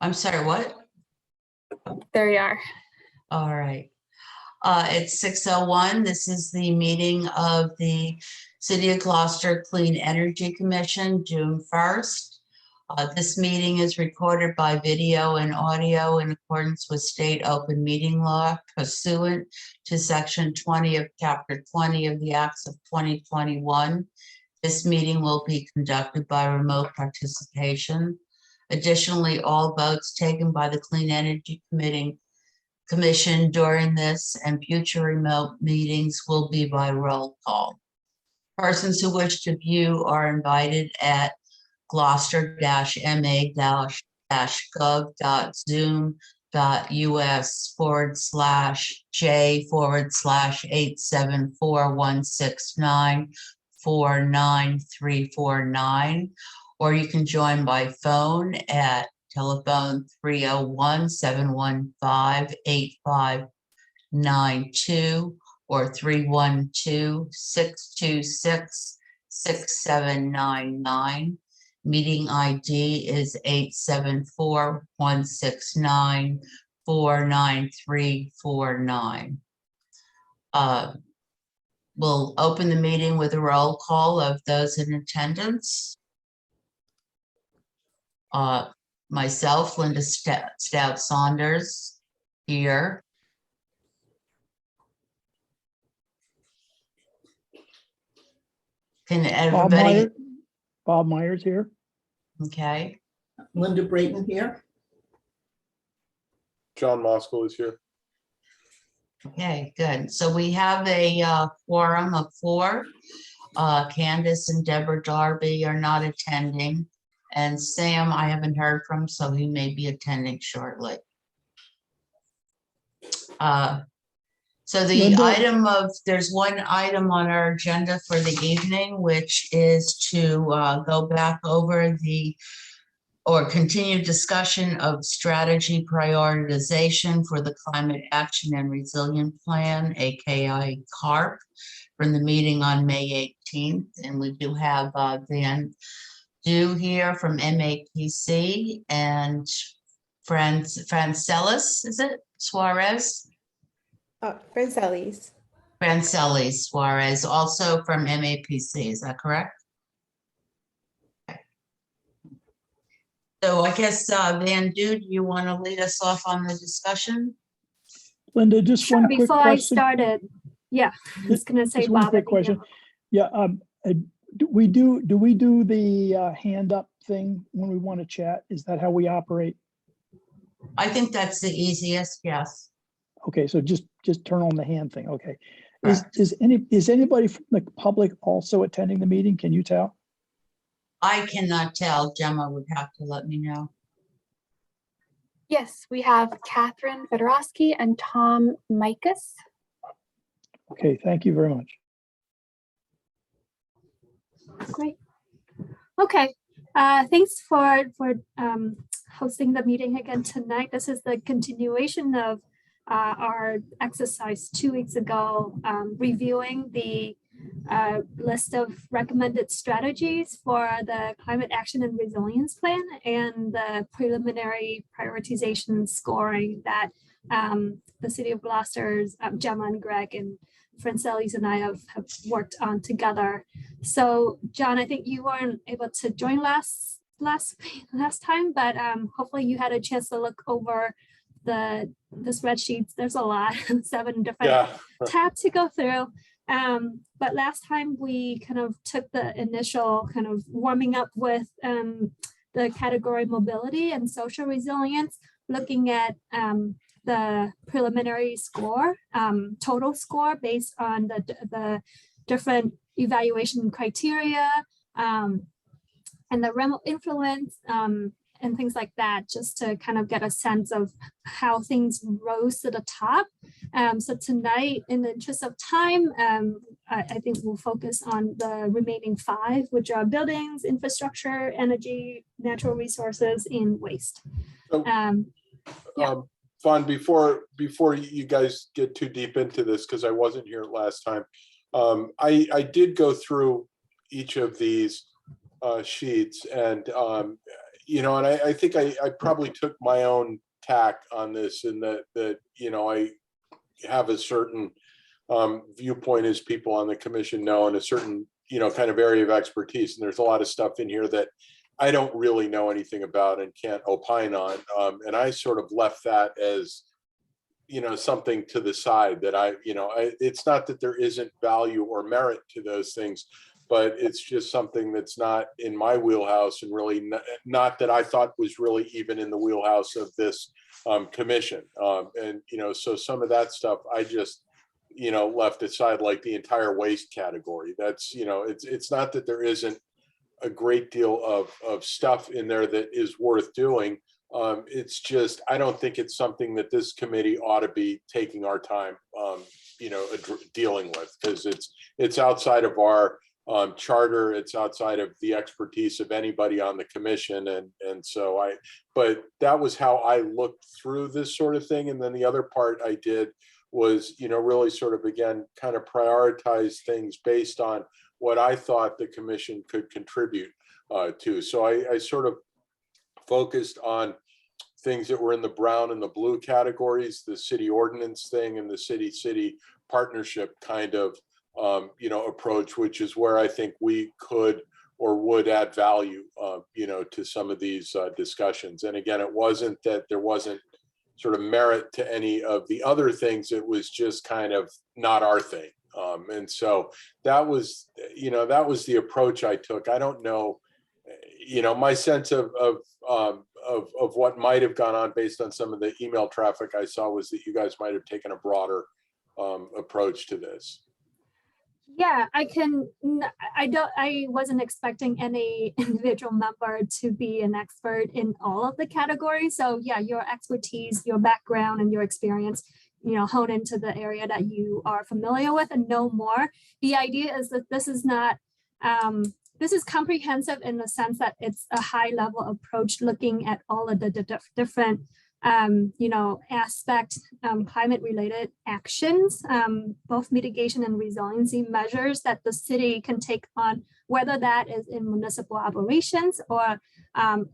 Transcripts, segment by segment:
I'm sorry, what? There you are. All right. It's 6:01. This is the meeting of the City of Gloucester Clean Energy Commission, June 1st. This meeting is recorded by video and audio in accordance with state open meeting law pursuant to section 20 of chapter 20 of the Acts of 2021. This meeting will be conducted by remote participation. Additionally, all votes taken by the Clean Energy Commission during this and future remote meetings will be by roll call. Persons who wish to view are invited at gloucester-gov.zoom.us/J/874-169-49349, or you can join by phone at telephone 301-715-8592 or 312-626-6799. Meeting ID is 874-169-49349. We'll open the meeting with a roll call of those in attendance. Myself, Linda Stout Saunders, here. Can everybody? Bob Myers here. Okay. Linda Brayton here. John Moskowitz is here. Okay, good. So we have a quorum of 4. Candace and Deborah Darby are not attending. And Sam, I haven't heard from, so he may be attending shortly. So the Linda? there's one item on our agenda for the evening, which is to go back over continue discussion of strategy prioritization for the Climate Action and Resilience Plan, aka CARP, from the meeting on May 18th. And we do have Van Du here from MAPC and Francelis, is it? Suarez? Francelis. Francelis Suarez, also from MAPC, is that correct? Okay. So I guess Van Du, do you want to lead us off on the discussion? Linda, just Sure, one quick before question. I started, yeah, I was gonna say, Just one Bob, quick question. Yeah, do we do the hand up thing when we want to chat? Is that how we operate? I think that's the easiest, yes. Okay, so just turn on the hand thing. Okay. Correct. Is anybody from the public also attending the meeting? Can you tell? I cannot tell. Gemma would have to let me know. Yes, we have Catherine Fedorowski and Tom Mikas. Okay, thank you very much. Great. Okay, thanks for hosting the meeting again tonight. This is the continuation of our exercise 2 weeks ago, reviewing the list of recommended strategies for the Climate Action and Resilience Plan and the preliminary prioritization scoring that the City of Gloucester's Gemma and Greg and Francelis and I have worked on together. So John, I think you weren't able to join last time, but hopefully you had a chance to look over the spreadsheets. There's a lot, 7 different tabs to go through. But last time we kind of took the initial kind of warming up with the category mobility and social resilience, looking at the preliminary score, total score based on the different evaluation criteria and the remote influence and things like that, just to kind of get a sense of how things rose to the top. So tonight, in the interest of time, I think we'll focus on the remaining 5, which are buildings, infrastructure, energy, natural resources, and waste. So, Fawn, before you guys get too deep into this, because I wasn't here last time, I did go through each of these sheets, and and I think I probably took my own tack on this in that, I have a certain viewpoint, as people on the commission know, and a certain, kind of area of expertise. And there's a lot of stuff in here that I don't really know anything about and can't opine on. And I sort of left that as, something to the side that it's not that there isn't value or merit to those things, but it's just something that's not in my wheelhouse, and really not that I thought was really even in the wheelhouse of this commission. And, so some of that stuff I just, left aside, like the entire waste category. That's, it's not that there isn't a great deal of stuff in there that is worth doing. It's just, I don't think it's something that this committee ought to be taking our time, dealing with, because it's outside of our charter. It's outside of the expertise of anybody on the commission. And so but that was how I looked through this sort of thing. And then the other part I did was, really sort of, again, kind of prioritize things based on what I thought the commission could contribute to. So I sort of focused on things that were in the brown and the blue categories, the city ordinance thing and the city partnership kind of, approach, which is where I think we could or would add value, to some of these discussions. And again, it wasn't that there wasn't sort of merit to any of the other things. It was just kind of not our thing. And so that was the approach I took. I don't know, my sense of what might have gone on based on some of the email traffic I saw was that you guys might have taken a broader approach to this. Yeah, I wasn't expecting any individual member to be an expert in all of the categories. So yeah, your expertise, your background, and your experience, hone into the area that you are familiar with and know more. The idea is that this is not, this is comprehensive in the sense that it's a high level approach looking at all of the different aspect, climate related actions, both mitigation and resiliency measures that the city can take on, whether that is in municipal operations or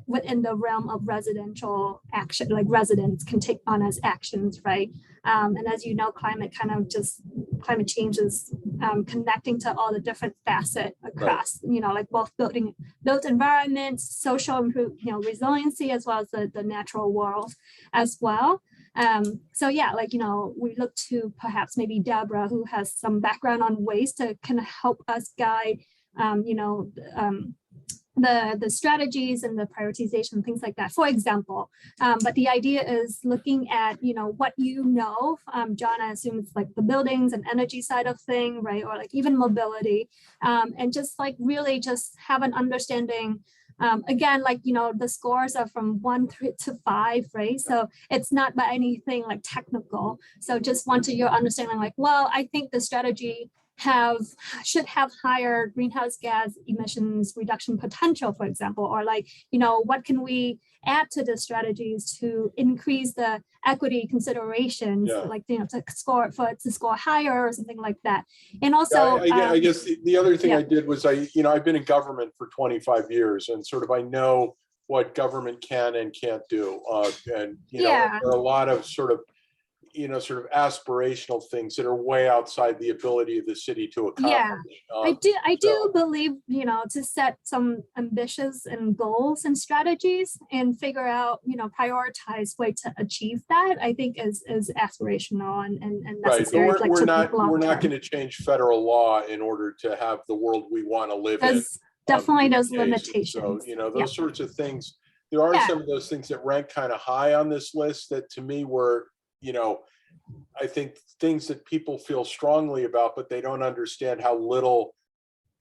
within the realm of residential action, like residents can take on as actions, right? And as you know, climate change is connecting to all the different facets across, like both built environments, social resiliency, as well as the natural world as well. So yeah, we look to perhaps maybe Deborah, who has some background on waste, to kind of help us guide, the strategies and the prioritization, things like that, for example. But the idea is looking at, what John, I assume it's like the buildings and energy side of thing, right? Or like even mobility, and just like really just have an understanding. Again, the scores are from 1 to 5, right? So it's not by anything like technical. So just wanted your understanding, I think the strategy should have higher greenhouse gas emissions reduction potential, for example, or what can we add to the strategies to increase the equity considerations, to score higher or something like that. And also, I guess the other thing I did was I've been in government for 25 years, and sort of I know what government can and can't do, and there are a lot of sort of aspirational things that are way outside the ability of the city to accomplish. Yeah, I do believe, to set some ambitious and goals and strategies and figure out, prioritize way to achieve that, I think is aspirational and necessary. Right, but we're not going to change federal law in order to have the world we want to live in. Definitely those limitations. So, those sorts of things, there are some of those things that rank kind of high on this list that to me were, I think things that people feel strongly about, but they don't understand how little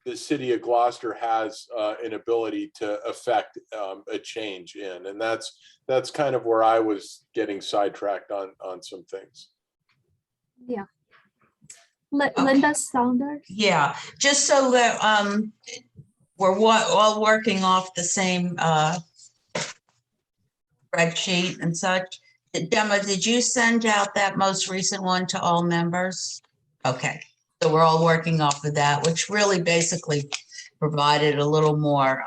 the city of Gloucester has an ability to affect a change in. And that's kind of where I was getting sidetracked on some things. Yeah. Linda Saunders. Yeah, just so that we're all working off the same spreadsheet and such. Gemma, did you send out that most recent one to all members? Okay, so we're all working off of that, which really basically provided a little more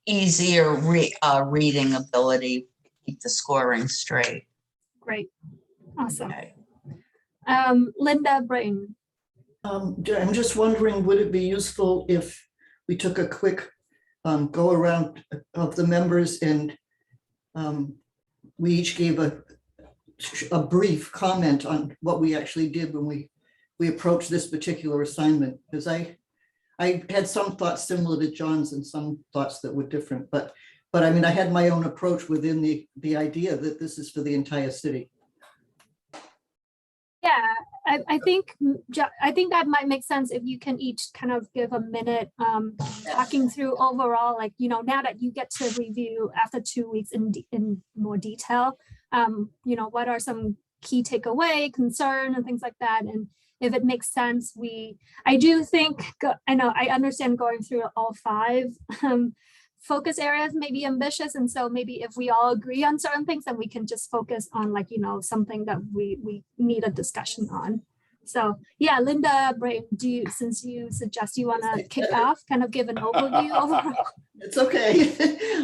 easier reading ability, keep the scoring straight. Great. Awesome. Okay. Linda Brayton. I'm just wondering, would it be useful if we took a quick go around of the members and we each gave a brief comment on what we actually did when we approached this particular assignment? Because I had some thoughts similar to John's and some thoughts that were different, but I mean, I had my own approach within the idea that this is for the entire city. Yeah, I think that might make sense if you can each kind of give a minute talking through overall, like, you know, now that you get to review after 2 weeks in more detail, you know, what are some key takeaway, concern and things like that. And if it makes sense, I do think, I know, I understand going through all 5 focus areas may be ambitious. And so maybe if we all agree on certain things, then we can just focus on, like, you know, something that we need a discussion on. So yeah, Linda Brayton, since you suggest you want to kick off, kind of give an overview overall. It's okay.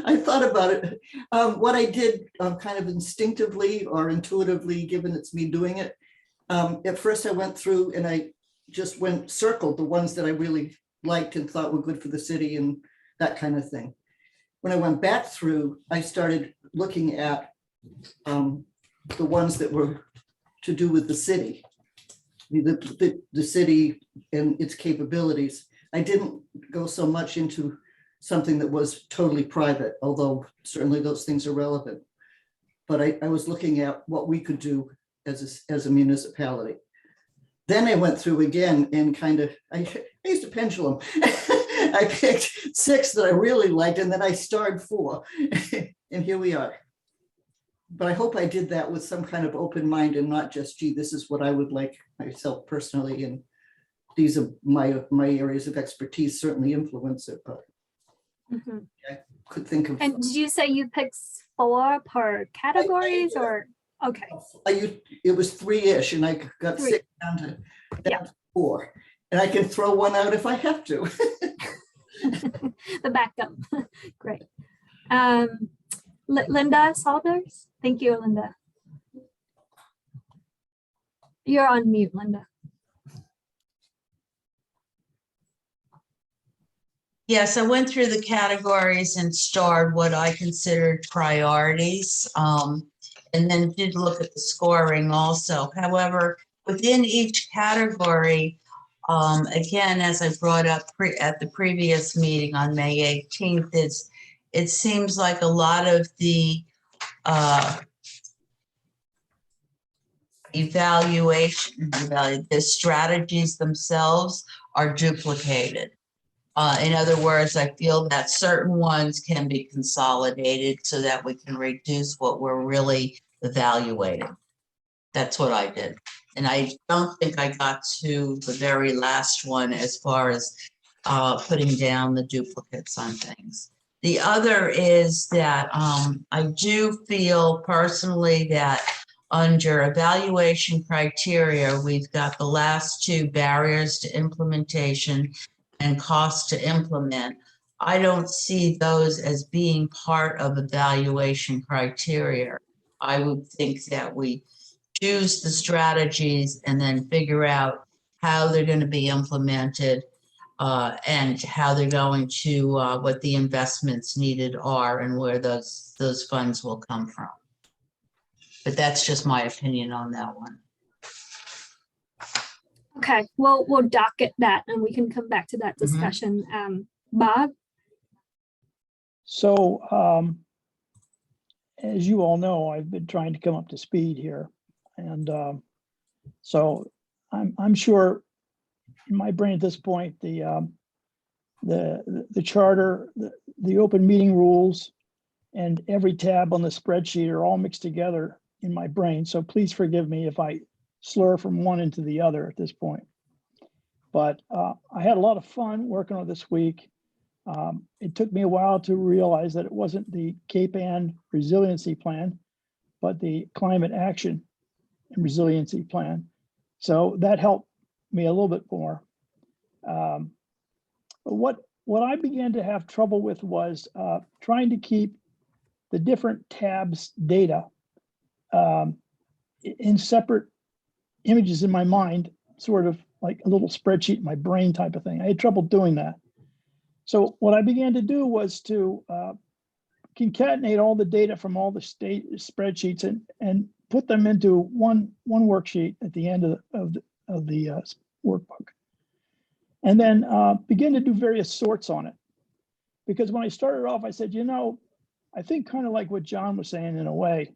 I thought about it. What I did kind of instinctively or intuitively, given it's me doing it, at first I went through and I just circled the ones that I really liked and thought were good for the city and that kind of thing. When I went back through, I started looking at the ones that were to do with the city, the city and its capabilities. I didn't go so much into something that was totally private, although certainly those things are relevant. But I was looking at what we could do as a municipality. Then I went through again and kind of, I used a pendulum. I picked 6 that I really liked, and then I starred 4, and here we are. But I hope I did that with some kind of open mind and not just, gee, this is what I would like myself personally, and these are my areas of expertise certainly influence it, but I could think of. And did you say you picked 4 per categories or? Okay. It was 3-ish, and I got 3. 6 down to 4, and I can throw one out if I have to. The backup. Great. Linda Salters. Thank you, Linda. You're on mute, Linda. Yes, I went through the categories and starred what I considered priorities, and then did look at the scoring also. However, within each category, again, as I brought up at the previous meeting on May 18th, it seems like a lot of the the strategies themselves are duplicated. In other words, I feel that certain ones can be consolidated so that we can reduce what we're really evaluating. That's what I did. And I don't think I got to the very last one as far as putting down the duplicates on things. The other is that I do feel personally that under evaluation criteria, we've got the last 2 barriers to implementation and cost to implement. I don't see those as being part of evaluation criteria. I would think that we choose the strategies and then figure out how they're going to be implemented and how they're going to, what the investments needed are and where those funds will come from. But that's just my opinion on that one. Okay, well, we'll docket that and we can come back to that discussion. Bob? So as you all know, I've been trying to come up to speed here. And so I'm sure in my brain at this point, the charter, the open meeting rules, and every tab on the spreadsheet are all mixed together in my brain. So please forgive me if I slur from one into the other at this point. But I had a lot of fun working on this week. It took me a while to realize that it wasn't the Cape Ann Resiliency Plan, but the Climate Action and Resiliency Plan. So that helped me a little bit more. What what I began to have trouble with was trying to keep the different tabs data in separate images in my mind, sort of like a little spreadsheet in my brain type of thing. I had trouble doing that. So what I began to do was to concatenate all the data from all the state spreadsheets and put them into one worksheet at the end of the workbook. And then begin to do various sorts on it. Because when I started off, I said, you know, I think kind of like what John was saying in a way.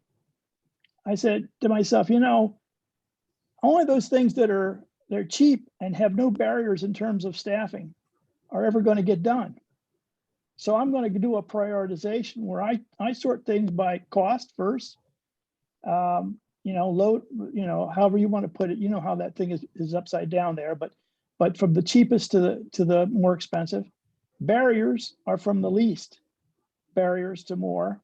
I said to myself, you know, only those things that they're cheap and have no barriers in terms of staffing are ever going to get done. So I'm going to do a prioritization where I sort things by cost first. You know, load, you know, however you want to put it, you know how that thing is upside down there, but from the cheapest to the more expensive. Barriers are from the least barriers to more.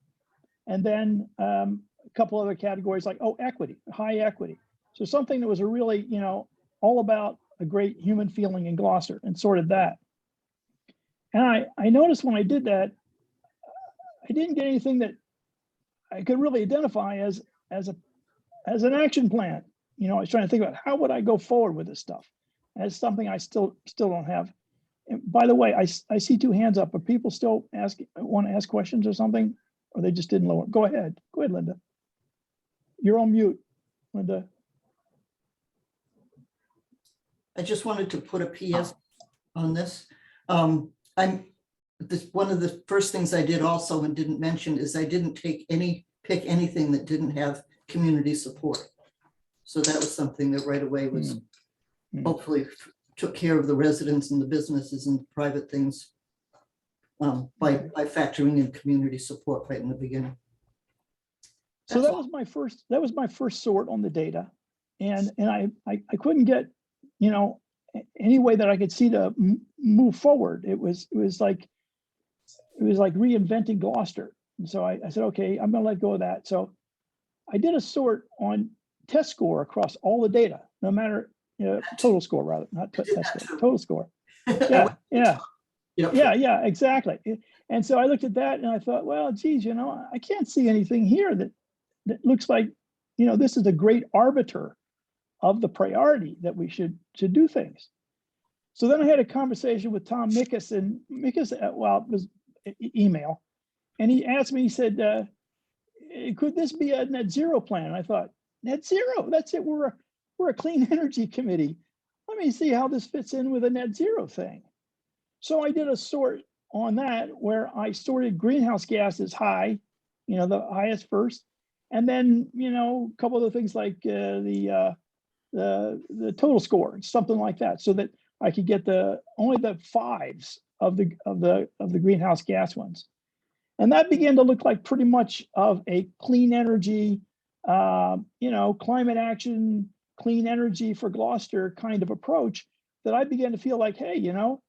And then a couple other categories like, oh, equity, high equity. So something that was a really, you know, all about a great human feeling in Gloucester, and sorted that. And I noticed when I did that, I didn't get anything that I could really identify as an action plan. You know, I was trying to think about how would I go forward with this stuff. And it's something I still don't have. And by the way, I see two hands up. Are people still want to ask questions or something? Or they just didn't lower? Go ahead, Linda. You're on mute, Linda. I just wanted to put a PS on this. One of the first things I did also and didn't mention is I didn't pick anything that didn't have community support. So that was something that right away was hopefully took care of the residents and the businesses and private things by factoring in community support right in the beginning. So that was my first sort on the data, and I couldn't get, you know, any way that I could see to move forward. It was like reinventing Gloucester. And so I said, okay, I'm going to let go of that. So I did a sort on test score across all the data, no matter, you know, total score rather, not test score, total score. Yeah, exactly. And so I looked at that and I thought, well, geez, you know, I can't see anything here that looks like, you know, this is a great arbiter of the priority that we should do things. So then I had a conversation with Tom Mickus, and Mickus, well, it was email, and he asked me, he said, could this be a net zero plan? And I thought, net zero, that's it. We're a clean energy committee. Let me see how this fits in with a net zero thing. So I did a sort on that where I sorted greenhouse gases high, you know, the highest first, and then, you know, a couple of the things like the total score, something like that, so that I could get only the fives of the greenhouse gas ones. And that began to look like pretty much of a clean energy, you know, climate action, clean energy for Gloucester kind of approach, that I began to feel like, hey, you know,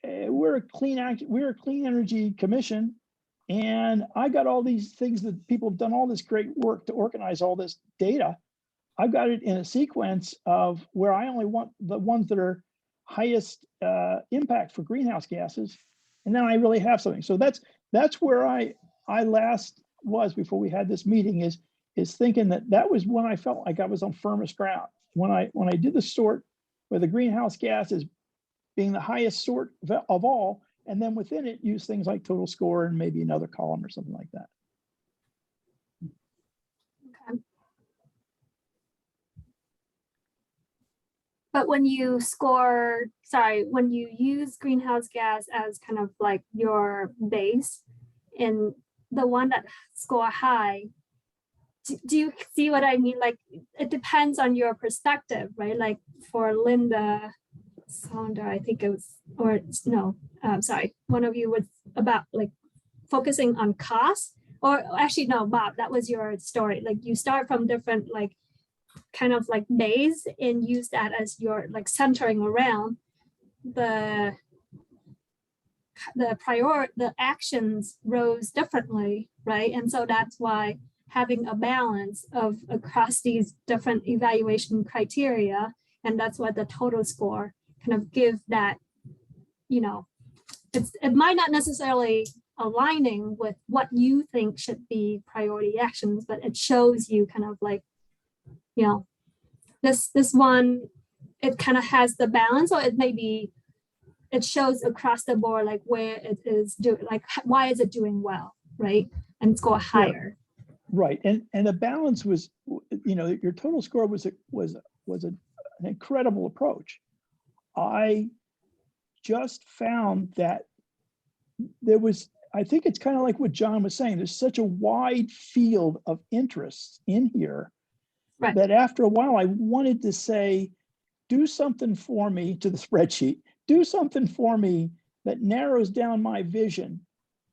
we're a clean energy commission. And I got all these things that people have done all this great work to organize all this data. I've got it in a sequence of where I only want the ones that are highest impact for greenhouse gases, and then I really have something. So that's where I last was before we had this meeting, is thinking that was when I felt like I was on firmest ground. When I did the sort where the greenhouse gases being the highest sort of all, and then within it use things like total score and maybe another column or something like that. But when you when you use greenhouse gas as kind of like your base, and the one that score high, do you see what I mean? Like, it depends on your perspective, right? Like for Linda Sonder, I think it was, or no, sorry, one of you was about like focusing on cost, or actually no, Bob, that was your story. Like you start from different like kind of like base and use that as your like centering around the actions rose differently, right? And so that's why having a balance of across these different evaluation criteria, and that's what the total score kind of give that, you know, it might not necessarily aligning with what you think should be priority actions, but it shows you kind of like, you know, this one, it kind of has the balance, or it may be, it shows across the board, like where it is doing, like why is it doing well, right? And score higher. Right, and the balance was, you know, your total score was an incredible approach. I just found that there was, I think it's kind of like what John was saying, there's such a wide field of interests in here Right. that after a while I wanted to say, do something for me to the spreadsheet, do something for me that narrows down my vision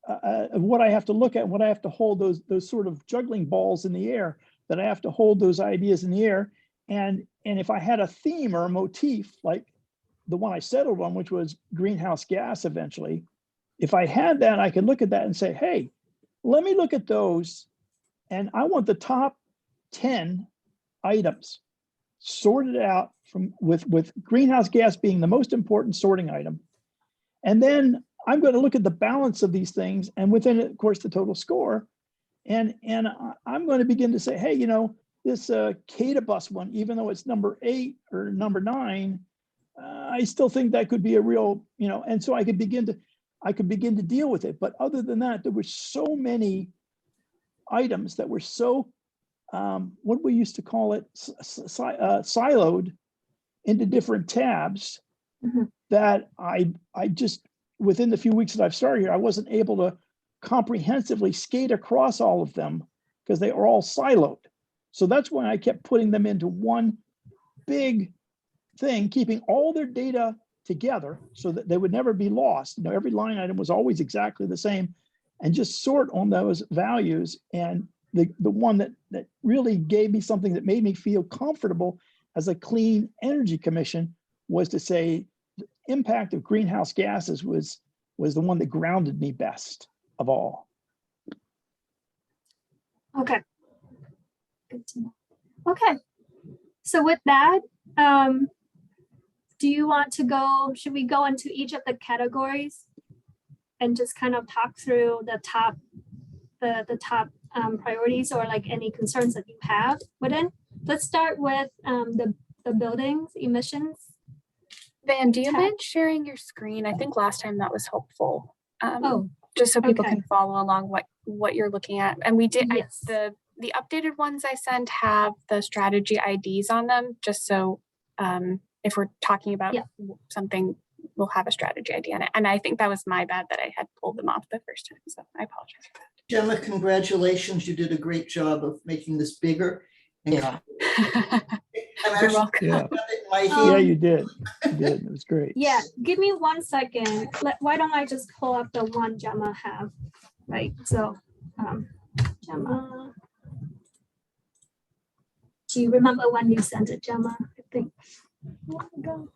of what I have to look at, what I have to hold, those sort of juggling balls in the air, that I have to hold those ideas in the air. And if I had a theme or a motif, like the one I settled on, which was greenhouse gas eventually, if I had that, I could look at that and say, hey, let me look at those. And I want the top 10 items sorted out from with greenhouse gas being the most important sorting item. And then I'm going to look at the balance of these things, and within it, of course, the total score. And I'm going to begin to say, hey, you know, this CADA bus one, even though it's number 8 or number 9, I still think that could be a real, you know, and so I could begin to deal with it. But other than that, there were so many items that were so, what we used to call it, siloed into different tabs, that I just, within the few weeks that I've started here, I wasn't able to comprehensively skate across all of them because they are all siloed. So that's why I kept putting them into one big thing, keeping all their data together so that they would never be lost. You know, every line item was always exactly the same, and just sort on those values. And the one that really gave me something that made me feel comfortable as a clean energy commission was to say the impact of greenhouse gases was the one that grounded me best of all. Okay. Good to know. Okay. So with that, do you want to go, should we go into each of the categories and just kind of talk through the top priorities, or like any concerns that you have within? Let's start with the buildings emissions. Van, do you tab. mind sharing your screen? I think last time that was helpful. Oh, Just so people okay. can follow along what you're looking at. And we did, yes. the updated ones I sent have the strategy IDs on them, just so if we're talking about Yeah. something, we'll have a strategy ID on it. And I think that was my bad that I had pulled them off the first time, so I apologize for Gemma, congratulations. You did a great job of making this bigger. And Yeah. that. I'm You're actually welcome. Yeah, got it in my yeah, hand. you did. You did. It was great. Yeah, give me 1 second. Why don't I just pull up the one Gemma have, right? So, Gemma, do you remember when you sent it, Gemma? I think. a while ago.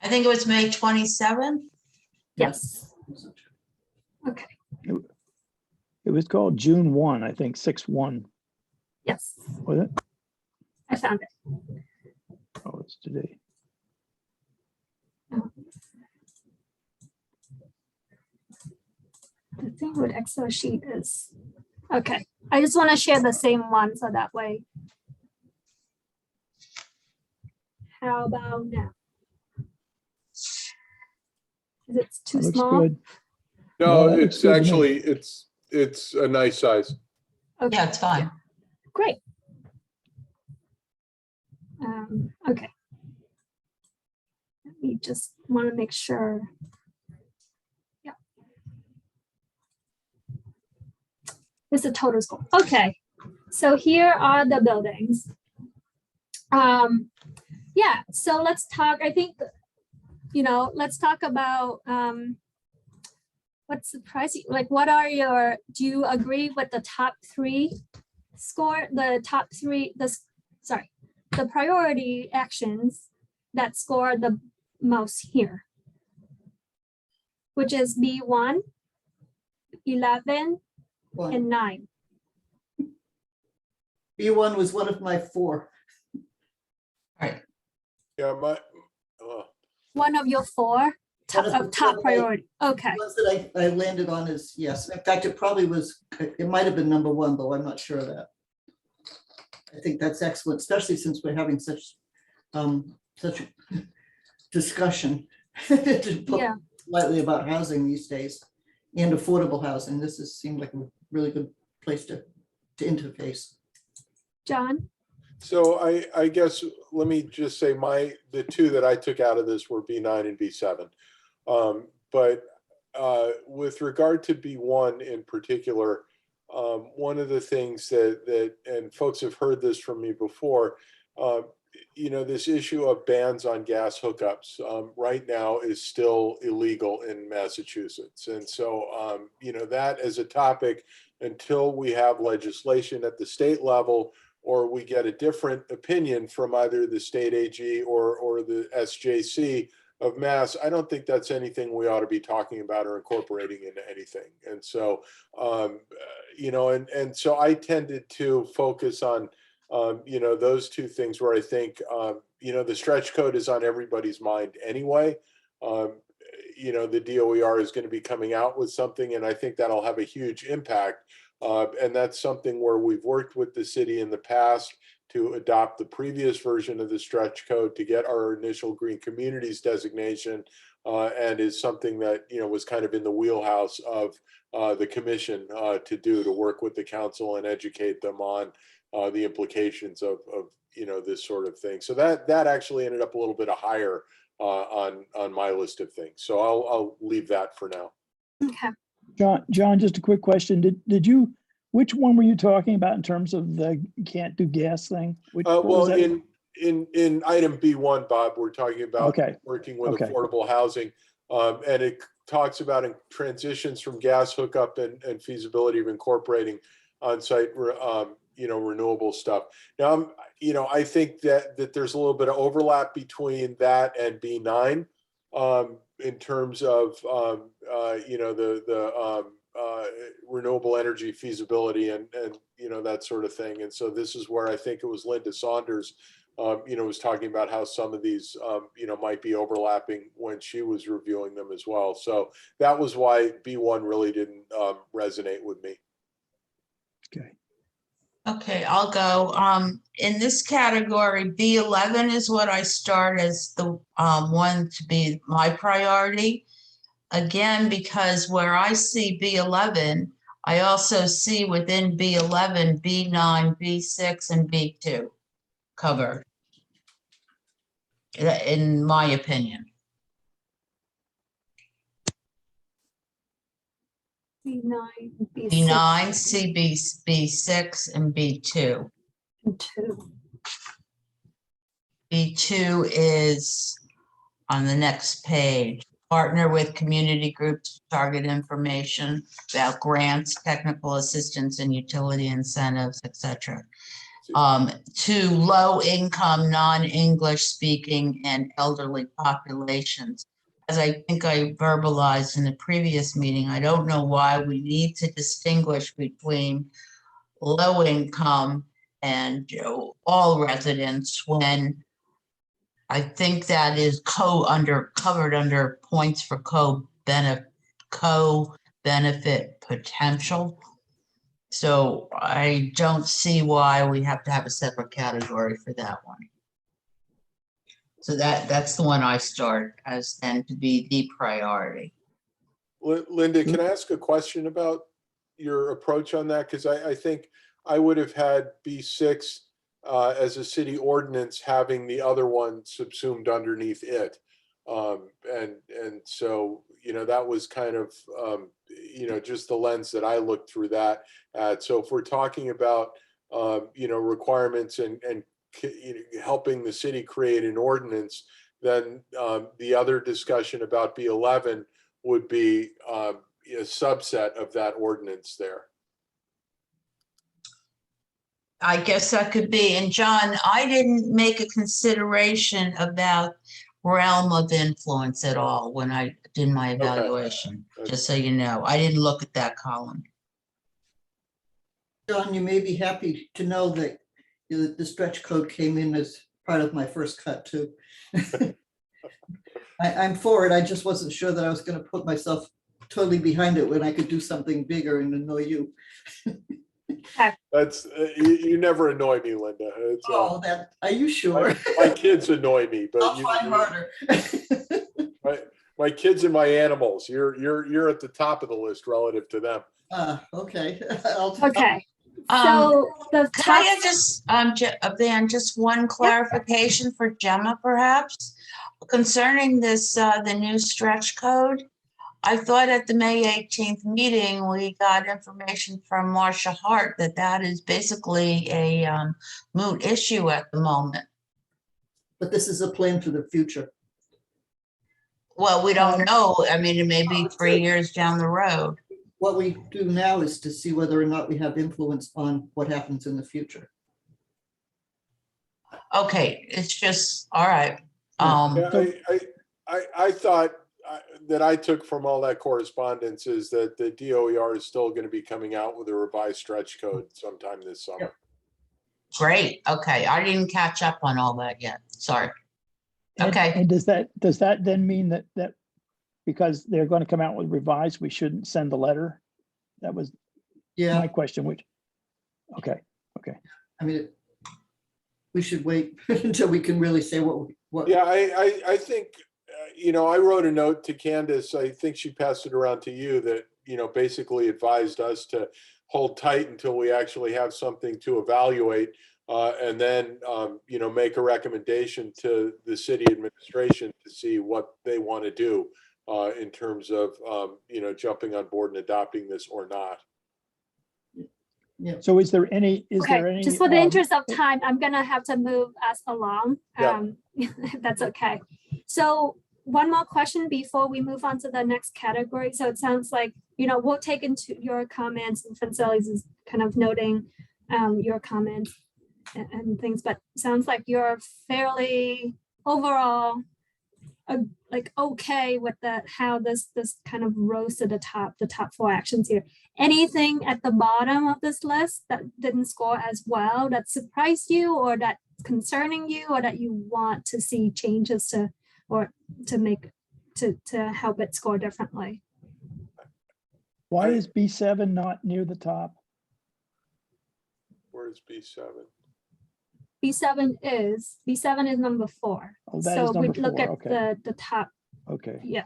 I think it was May 27th. Yes. Okay. It was called June 1, I think, 6/1, Yes, was it? I found it. Oh, it's today. The thing with Excel sheet is, okay, I just want to share the same one so that way. How about now? Is it too That looks small? good. No, that looks it's good to me. actually, it's a nice size. Okay, Yeah, it's fine. great. Okay. Let me just want to make sure. Yeah. This is the total score. Okay. So here are the buildings. Yeah, so let's talk, I think, let's talk about what's surprising, like what are your, do you agree with the top 3 score, the priority actions that score the most here, which is B1, 11, and 9. B1 was one of my 4. Right. Yeah, One of your 4 top, One of of the- top one of my- priority. Okay, The ones that I landed on is, yes. In fact, it probably was, it might have been number one, though I'm not sure of that. I think that's excellent, especially since we're having such discussion yeah. lightly about housing these days and affordable housing. This has seemed like a really good place to interface. John? So I guess, let me just say the two that I took out of this were B9 and B7. But with regard to B1 in particular, one of the things and folks have heard this from me before, this issue of bans on gas hookups right now is still illegal in Massachusetts. And so, that as a topic, until we have legislation at the state level, or we get a different opinion from either the state AG or the SJC of Mass, I don't think that's anything we ought to be talking about or incorporating into anything. And so, and so I tended to focus on, those two things where I think, the stretch code is on everybody's mind anyway. The DOER is going to be coming out with something, and I think that'll have a huge impact. And that's something where we've worked with the city in the past to adopt the previous version of the stretch code to get our initial green communities designation, and is something that, was kind of in the wheelhouse of the commission to work with the council and educate them on the implications of this sort of thing. So that actually ended up a little bit higher on my list of things. So I'll leave that for now. Okay. John, just a quick question. Which one were you talking about in terms of the can't do gas thing? What was Well, that? in item B1, Bob, we're talking about Okay. working with Okay. affordable housing. And it talks about in transitions from gas hookup and feasibility of incorporating on-site, renewable stuff. Now, I think that there's a little bit of overlap between that and B9 in terms of, renewable energy feasibility and that sort of thing. And so this is where I think it was Linda Saunders, was talking about how some of these, might be overlapping when she was reviewing them as well. So that was why B1 really didn't resonate with me. Okay. Okay, I'll go. In this category, B11 is what I start as the one to be my priority. Again, because where I see B11, I also see within B11, B9, B6, and B2 covered, in my opinion. B9, B6, B9, CB, B6, and B2. and 2. B2 is on the next page. Partner with community groups to target information about grants, technical assistance, and utility incentives, etc. To low-income, non-English speaking and elderly populations. As I think I verbalized in the previous meeting, I don't know why we need to distinguish between low-income and all residents when I think that is covered under points for co-benefit potential. So I don't see why we have to have a separate category for that one. So that's the one I start as then to be the priority. Linda, can I ask a question about your approach on that? Because I think I would have had B6 as a city ordinance having the other one subsumed underneath it. And so, that was kind of, just the lens that I looked through that at. So if we're talking about, requirements and helping the city create an ordinance, then the other discussion about B11 would be a subset of that ordinance there. I guess that could be. And John, I didn't make a consideration about realm of influence at all when I did my evaluation, just so you know. I didn't look at that column. John, you may be happy to know that the stretch code came in as part of my first cut too. I'm for it. I just wasn't sure that I was going to put myself totally behind it when I could do something bigger and annoy you. That's, you never annoy me, Linda. It's, Oh, that, are you sure? my kids annoy me, but I'll try harder. my kids and my animals, you're at the top of the list relative to them. Okay. I'll- Okay, Um, so the Could top, I just, Van, just one clarification for Gemma, perhaps? Concerning this, the new stretch code. I thought at the May 18th meeting, we got information from Marcia Hart that that is basically a moot issue at the moment. But this is a plan for the future. Well, we don't know. I mean, it may be 3 years down the road. What we do now is to see whether or not we have influence on what happens in the future. Okay, it's just, all right. Yeah, I thought that I took from all that correspondence is that the DOER is still going to be coming out with a revised stretch code sometime this summer. Great, okay, I didn't catch up on all that yet, sorry. And- Okay. And does that then mean that because they're going to come out with revised, we shouldn't send the letter? That was Yeah, my question, which, okay. I mean, we should wait until we can really say what. Yeah, I think, I wrote a note to Candace. I think she passed it around to you that, basically advised us to hold tight until we actually have something to evaluate. And then, make a recommendation to the city administration to see what they want to do in terms of, jumping on board and adopting this or not. So is there any, okay, just for the interest of time, I'm gonna have to move us along. Yeah. If that's okay. So one more question before we move on to the next category. So it sounds like, we'll take into your comments, and Francelis is kind of noting your comments and things, but it sounds like you're fairly overall like okay with how this kind of rose to the top 4 actions here. Anything at the bottom of this list that didn't score as well that surprised you, or that's concerning you, or that you want to see changes to, or to make to help it score differently? Why is B7 not near the top? Where's B7? B7 is number 4. Oh, that So is we number look 4, at okay. the top, Okay. yeah.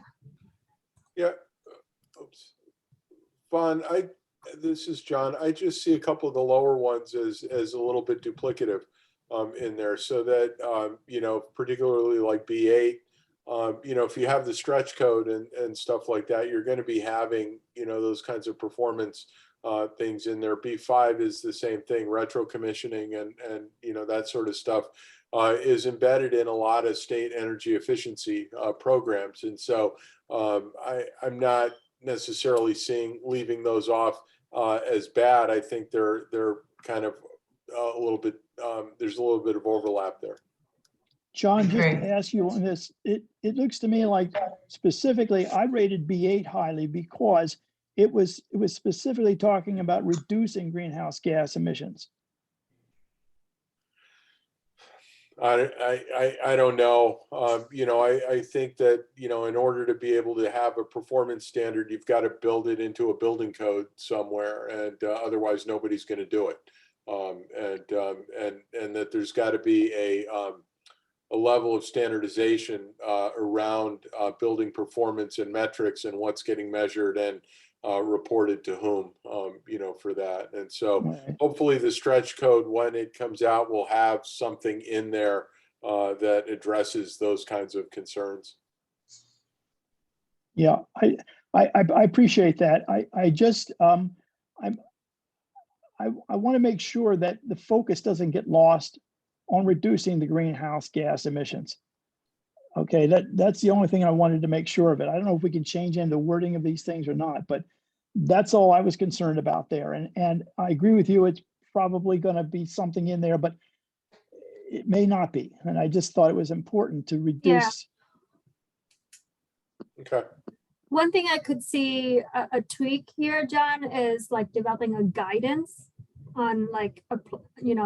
Yeah. Oops. Vaughn, this is John. I just see a couple of the lower ones as a little bit duplicative in there, so that, particularly like B8, if you have the stretch code and stuff like that, you're going to be having, those kinds of performance things in there. B5 is the same thing, retro commissioning and that sort of stuff is embedded in a lot of state energy efficiency programs. And so I'm not necessarily leaving those off as bad. I think they're kind of a little bit, there's a little bit of overlap there. John, just Great. to ask you on this, it looks to me like specifically I rated B8 highly because it was specifically talking about reducing greenhouse gas emissions. I don't know. I think that, in order to be able to have a performance standard, you've got to build it into a building code somewhere, and otherwise nobody's going to do it. And that there's got to be a level of standardization around building performance and metrics and what's getting measured and reported to whom, for that. And so Right. hopefully the stretch code, when it comes out, will have something in there that addresses those kinds of concerns. Yeah, I appreciate that. I just I want to make sure that the focus doesn't get lost on reducing the greenhouse gas emissions. Okay, that's the only thing I wanted to make sure of it. I don't know if we can change in the wording of these things or not, but that's all I was concerned about there. And I agree with you, it's probably going to be something in there, but it may not be. And I just thought it was important to reduce. Okay. One thing I could see a tweak here, John, is like developing a guidance on like,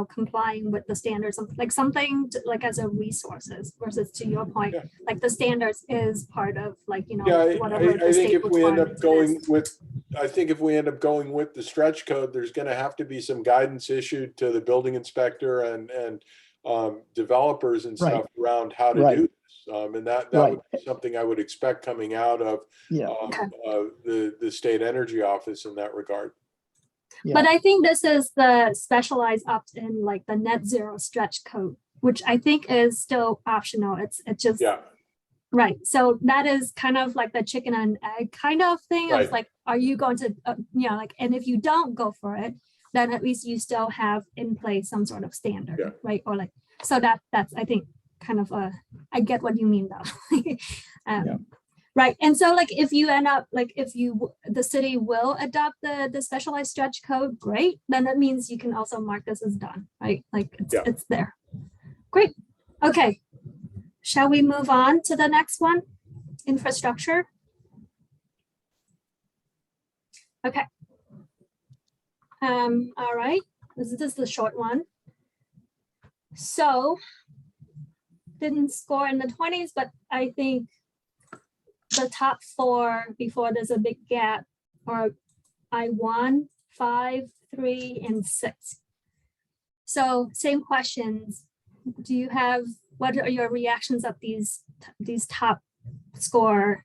complying with the standards, like something like as a resources versus to your point, Yeah. like the standards is part of like, Yeah, whatever I the think state if we end up requirement going is. with, I think if we end up going with the stretch code, there's gonna have to be some guidance issued to the building inspector and developers and Right. stuff around how to Right. do this. And that Right. would be something I would expect coming out of Yeah, Okay. the state energy office in that regard. yeah. But I think this is the specialized opt-in, like the net zero stretch code, which I think is still optional. It's just, Yeah, right. So that is kind of like the chicken and egg kind of thing. Right. It's like, are you going to, like, and if you don't go for it, then at least you still have in place some sort of standard, Yeah. right? Or like, so that's, I think, kind of I get what you mean though. Yeah. Right. And so like, if you end up, like, the city will adopt the specialized stretch code, great. Then that means you can also mark this as done, right? Like Yeah. it's there. Great. Okay. Shall we move on to the next one? Infrastructure. Okay. All right. This is the short one. So didn't score in the 20s, but I think the top four before there's a big gap are I1, 5, 3, and 6. So same questions. Do you have, what are your reactions of these top score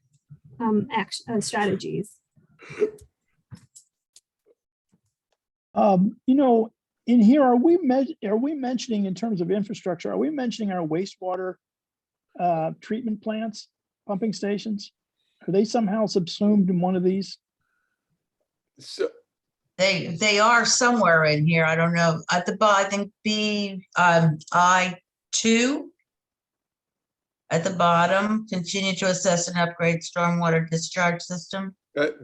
strategies? In here, are we mentioning in terms of infrastructure, are we mentioning our wastewater treatment plants, pumping stations? Are they somehow subsumed in one of these? so, They are somewhere in here. I don't know. At the bottom, I think I2 at the bottom, continue to assess and upgrade stormwater discharge system.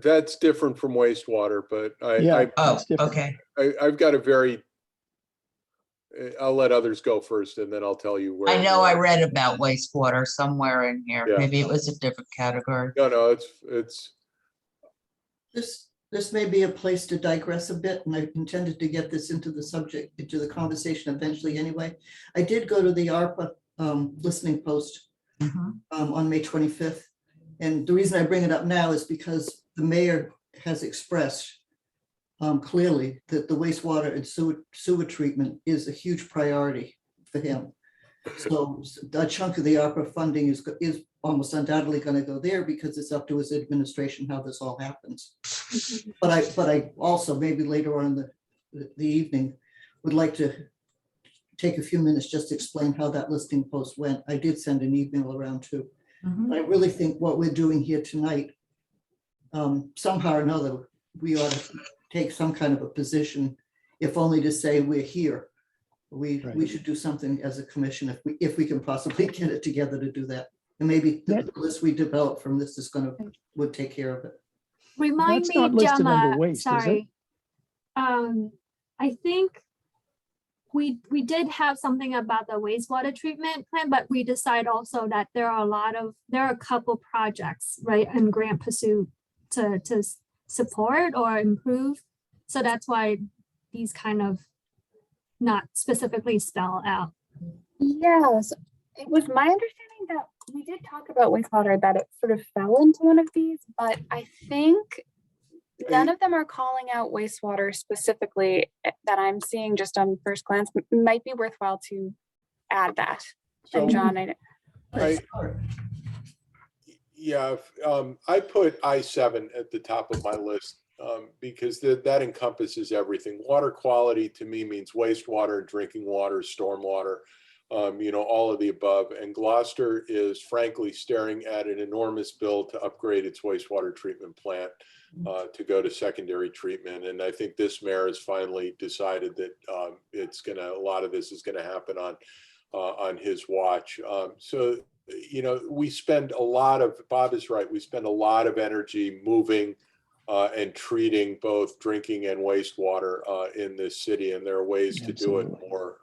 that's different from wastewater, but Yeah. Oh, That's different. okay. I've got a very, I'll let others go first and then I'll tell you where. I know I read about wastewater somewhere in here. Yeah. Maybe it was a different category. No, it's, This may be a place to digress a bit, and I intended to get this into the subject, into the conversation eventually anyway. I did go to the ARPA listening post Mhm. on May 25th. And the reason I bring it up now is because the mayor has expressed clearly that the wastewater and sewer treatment is a huge priority for him. So a chunk of the ARPA funding is almost undoubtedly going to go there because it's up to his administration how this all happens. But I also maybe later on in the evening would like to take a few minutes just to explain how that listing post went. I did send an email around too. Mhm. I really think what we're doing here tonight, somehow or another, we ought to take some kind of a position, if only to say we're here. We Right. should do something as a commission if we can possibly get it together to do that. And maybe the list we develop from this would take care of it. Remind That's me, not listed under Gemma, waste, is it? sorry. I think we did have something about the wastewater treatment plan, but we decide also that there are a couple projects, right, in grant pursuit to support or improve. So that's why these kind of not specifically spell out. Yes, it was my understanding that we did talk about wastewater, that it sort of fell into one of these, but I think none of them are calling out wastewater specifically that I'm seeing just on first glance. Might be worthwhile to add that. so, And John, yeah, I put I7 at the top of my list because that encompasses everything. Water quality to me means wastewater, drinking water, stormwater, all of the above. And Gloucester is frankly staring at an enormous bill to upgrade its wastewater treatment plant to go to secondary treatment. And I think this mayor has finally decided that a lot of this is gonna happen on his watch. So we spend Bob is right, we spend a lot of energy moving and treating both drinking and wastewater in this city. And there are ways to do it Absolutely. more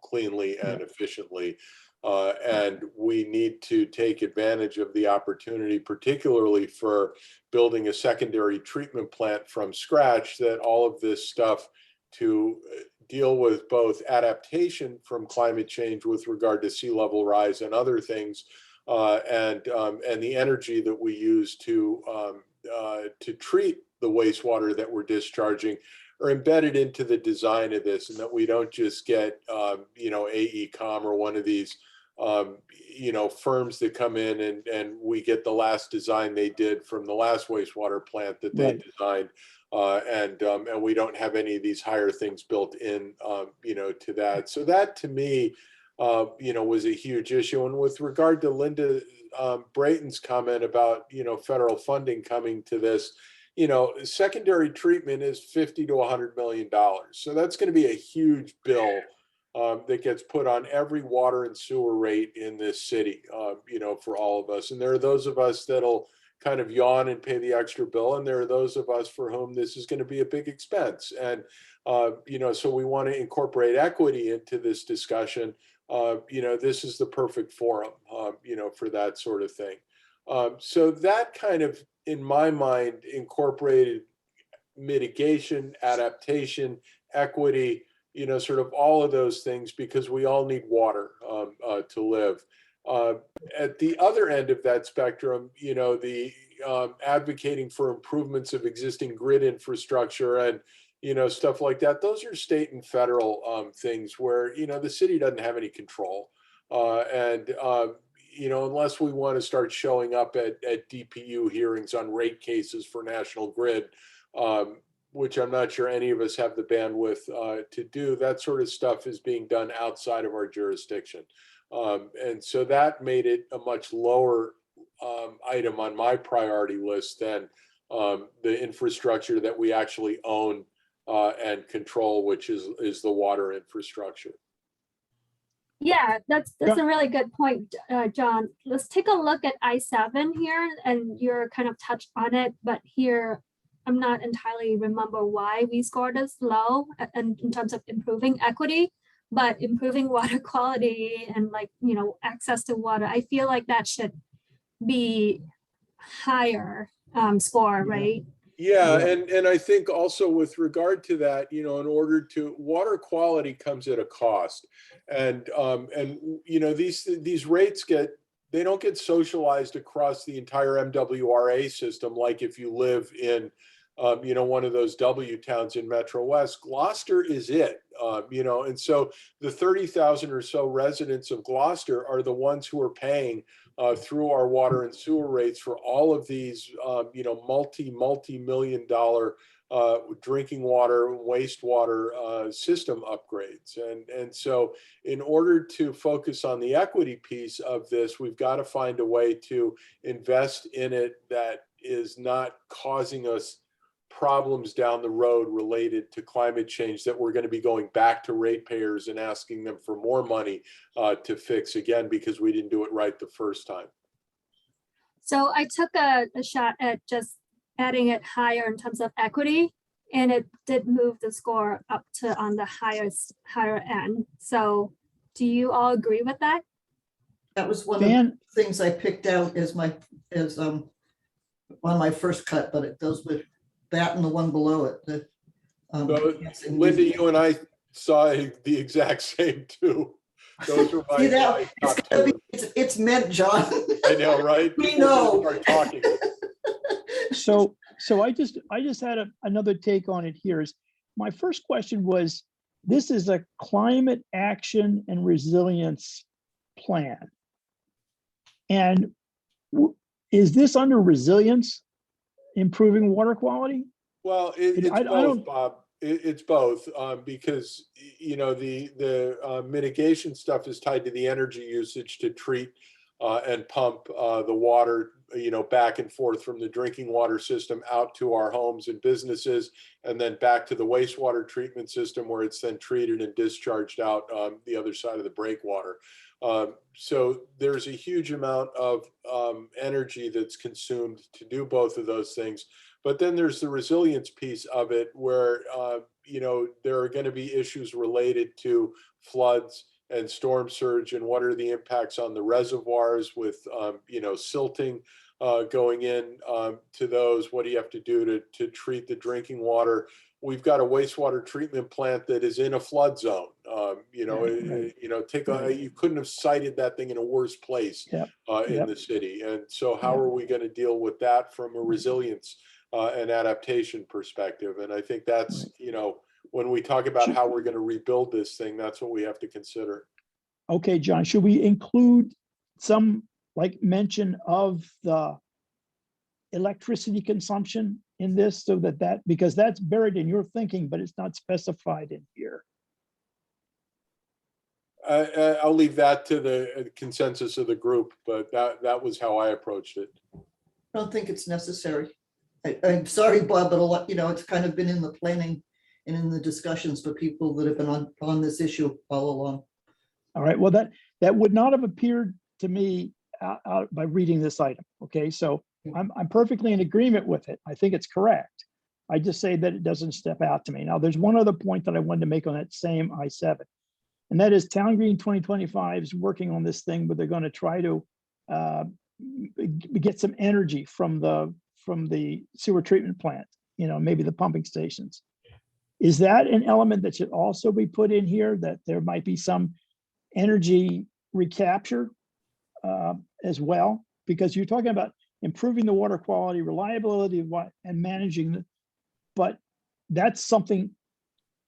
cleanly and efficiently. And we need to take advantage of the opportunity, particularly for building a secondary treatment plant from scratch, that all of this stuff deal with both adaptation from climate change with regard to sea level rise and other things, and the energy that we use to treat the wastewater that we're discharging are embedded into the design of this, and that we don't just get AECOM or one of these firms that come in and we get the last design they did from the last wastewater plant that they Right. designed, and we don't have any of these higher things built in to that. So that to me was a huge issue. And with regard to Linda Brayton's comment about federal funding coming to this, secondary treatment is $50 to $100 million. So that's going to be a huge bill that gets put on every water and sewer rate in this city, for all of us. And there are those of us that'll kind of yawn and pay the extra bill. And there are those of us for whom this is going to be a big expense. And, so we want to incorporate equity into this discussion. This is the perfect forum, for that sort of thing. So that kind of, in my mind, incorporated mitigation, adaptation, equity, sort of all of those things, because we all need water to live. At the other end of that spectrum, the advocating for improvements of existing grid infrastructure and stuff like that, those are state and federal things where the city doesn't have any control, and unless we want to start showing up at DPU hearings on rate cases for National Grid, which I'm not sure any of us have the bandwidth to do, that sort of stuff is being done outside of our jurisdiction. And so that made it a much lower item on my priority list than the infrastructure that we actually own and control, which is the water infrastructure. Yeah, that's a really good point, John. Let's take a look at I-7 here, and you're kind of touched on it, but here I'm not entirely remember why we scored as low in terms of improving equity, but improving water quality and access to water. I feel like that should be higher score, right? Yeah, and I think also with regard to that, in order to, water quality comes at a cost, and these rates they don't get socialized across the entire MWRA system like if you live in one of those W towns in Metro West. Gloucester is it, and so the 30,000 or so residents of Gloucester are the ones who are paying through our water and sewer rates for all of these, multi-million dollar drinking water, wastewater system upgrades. And so in order to focus on the equity piece of this, we've got to find a way to invest in it that is not causing us problems down the road related to climate change that we're going to be going back to ratepayers and asking them for more money to fix again, because we didn't do it right the first time. So I took a shot at just adding it higher in terms of equity, and it did move the score up to on the higher end. So do you all agree with that? That was one of the things I picked out as on my first cut, but it goes with that and the one below it. Linda, you and I saw the exact same too. Those were my top two. It's meant, John. I know, right? We know. Start talking. So I just had another take on it here. Is my first question was, this is a climate action and resilience plan. And is this under resilience, improving water quality? Well, it's both, Bob. It's both, because the mitigation stuff is tied to the energy usage to treat and pump the water, back and forth from the drinking water system out to our homes and businesses, and then back to the wastewater treatment system where it's then treated and discharged out the other side of the breakwater. So there's a huge amount of energy that's consumed to do both of those things. But then there's the resilience piece of it where, there are going to be issues related to floods and storm surge, and what are the impacts on the reservoirs with, silting going in to those. What do you have to do to treat the drinking water we've got a wastewater treatment plant that is in a flood zone. Right. You couldn't have cited that thing in a worse place Yep, in yep. the city. And so how Yep. are we going to deal with that from a resilience and adaptation perspective? And I think that's, when we talk about how we're going to rebuild this thing, that's what we have to consider. Okay, John, should we include some like mention of the electricity consumption in this so that, because that's buried in your thinking, but it's not specified in here. I'll leave that to the consensus of the group, but that was how I approached it. I don't think it's necessary. I'm sorry, Bob, but a lot, it's kind of been in the planning and in the discussions for people that have been on this issue all along. All right, well, that would not have appeared to me out by reading this item. Okay, so I'm perfectly in agreement with it. I think it's correct. I just say that it doesn't step out to me. Now, there's one other point that I wanted to make on that same I-7. And that is Town Green 2025 is working on this thing, but they're going to try to get some energy from the sewer treatment plant, maybe the pumping stations. Is that an element that should also be put in here, that there might be some energy recapture as well? Because you're talking about improving the water quality, reliability of what, and managing, but that's something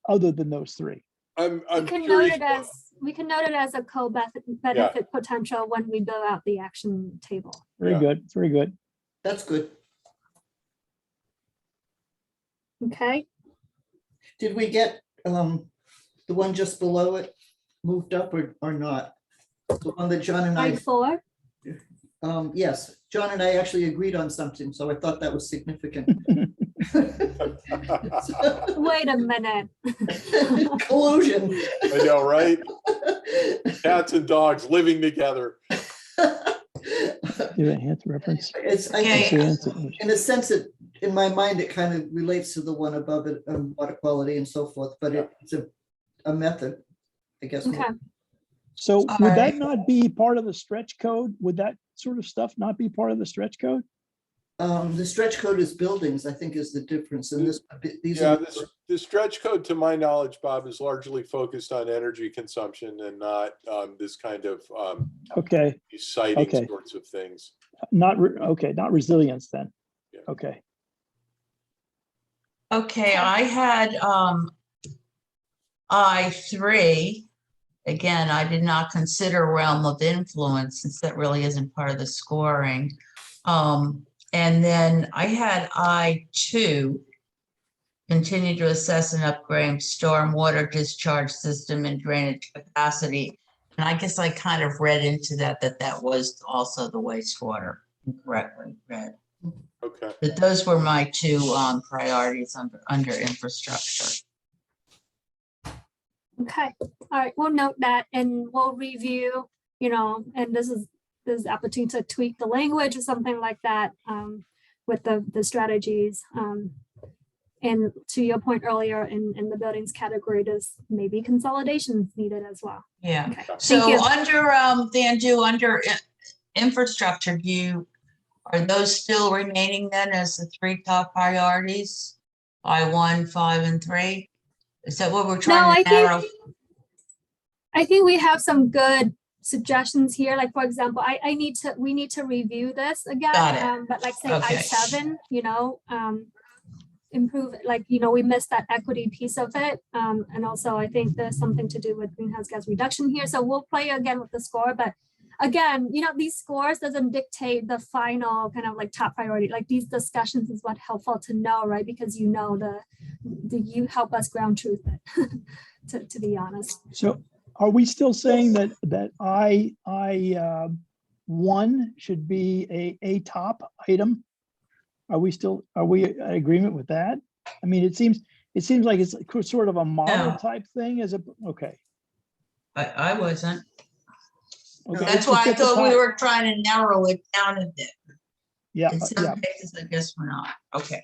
other than those three. I'm We can note curious. it as a co-benefit potential when we build out the action table. Very Yeah. good, very good. That's good. Okay, Did we get the one just below it moved up or not? The one that John and I, I4. yes, John and I actually agreed on something, so I thought that was significant. Wait a minute. Collusion. I know, right? Cats and dogs living together. Do a hand reference. It's, I Okay. think, in a sense, in my mind, it kind of relates to the one above it, water quality and so forth, but it's a method, I guess. Okay, So All would that right. not be part of the stretch code? Would that sort of stuff not be part of the stretch code? The stretch code is buildings, I think, is the difference in this. These Yeah, are, the stretch code, to my knowledge, Bob, is largely focused on energy consumption and not this kind of Okay, citing Okay. sorts of things. not resilience then. Yeah. Okay, Okay, I had I3. Again, I did not consider realm of influence since that really isn't part of the scoring. And then I had I2, continue to assess and upgrade stormwater discharge system and drainage capacity. And I guess I kind of read into that was also the wastewater, incorrectly read. Okay. But those were my two priorities under infrastructure. okay. All right, we'll note that and we'll review, and this is opportunity to tweak the language or something like that with the strategies. And to your point earlier, in the buildings category, there's maybe consolidations needed as well. Yeah. Okay, thank So you. under Vandu, under infrastructure, are those still remaining then as the three top priorities? I1, 5, and 3? Is that what we're trying to narrow? I think we have some good suggestions here. Like, for example, we need to review this again. Got it. But like say Okay. I7, improve, we missed that equity piece of it. And also I think there's something to do with greenhouse gas reduction here. So we'll play again with the score, but again, these scores doesn't dictate the final kind of like top priority. Like these discussions is what helpful to know, right? Because you help us ground truth it, to be honest. so are we still saying that I1 should be a top item? Are we in agreement with that? I mean, it seems like it's sort of a model No. type thing okay. I wasn't. Okay, That's let's why I get the thought we top. were trying to narrow it down a bit. Yeah, In yeah. some cases, I guess we're not. Okay.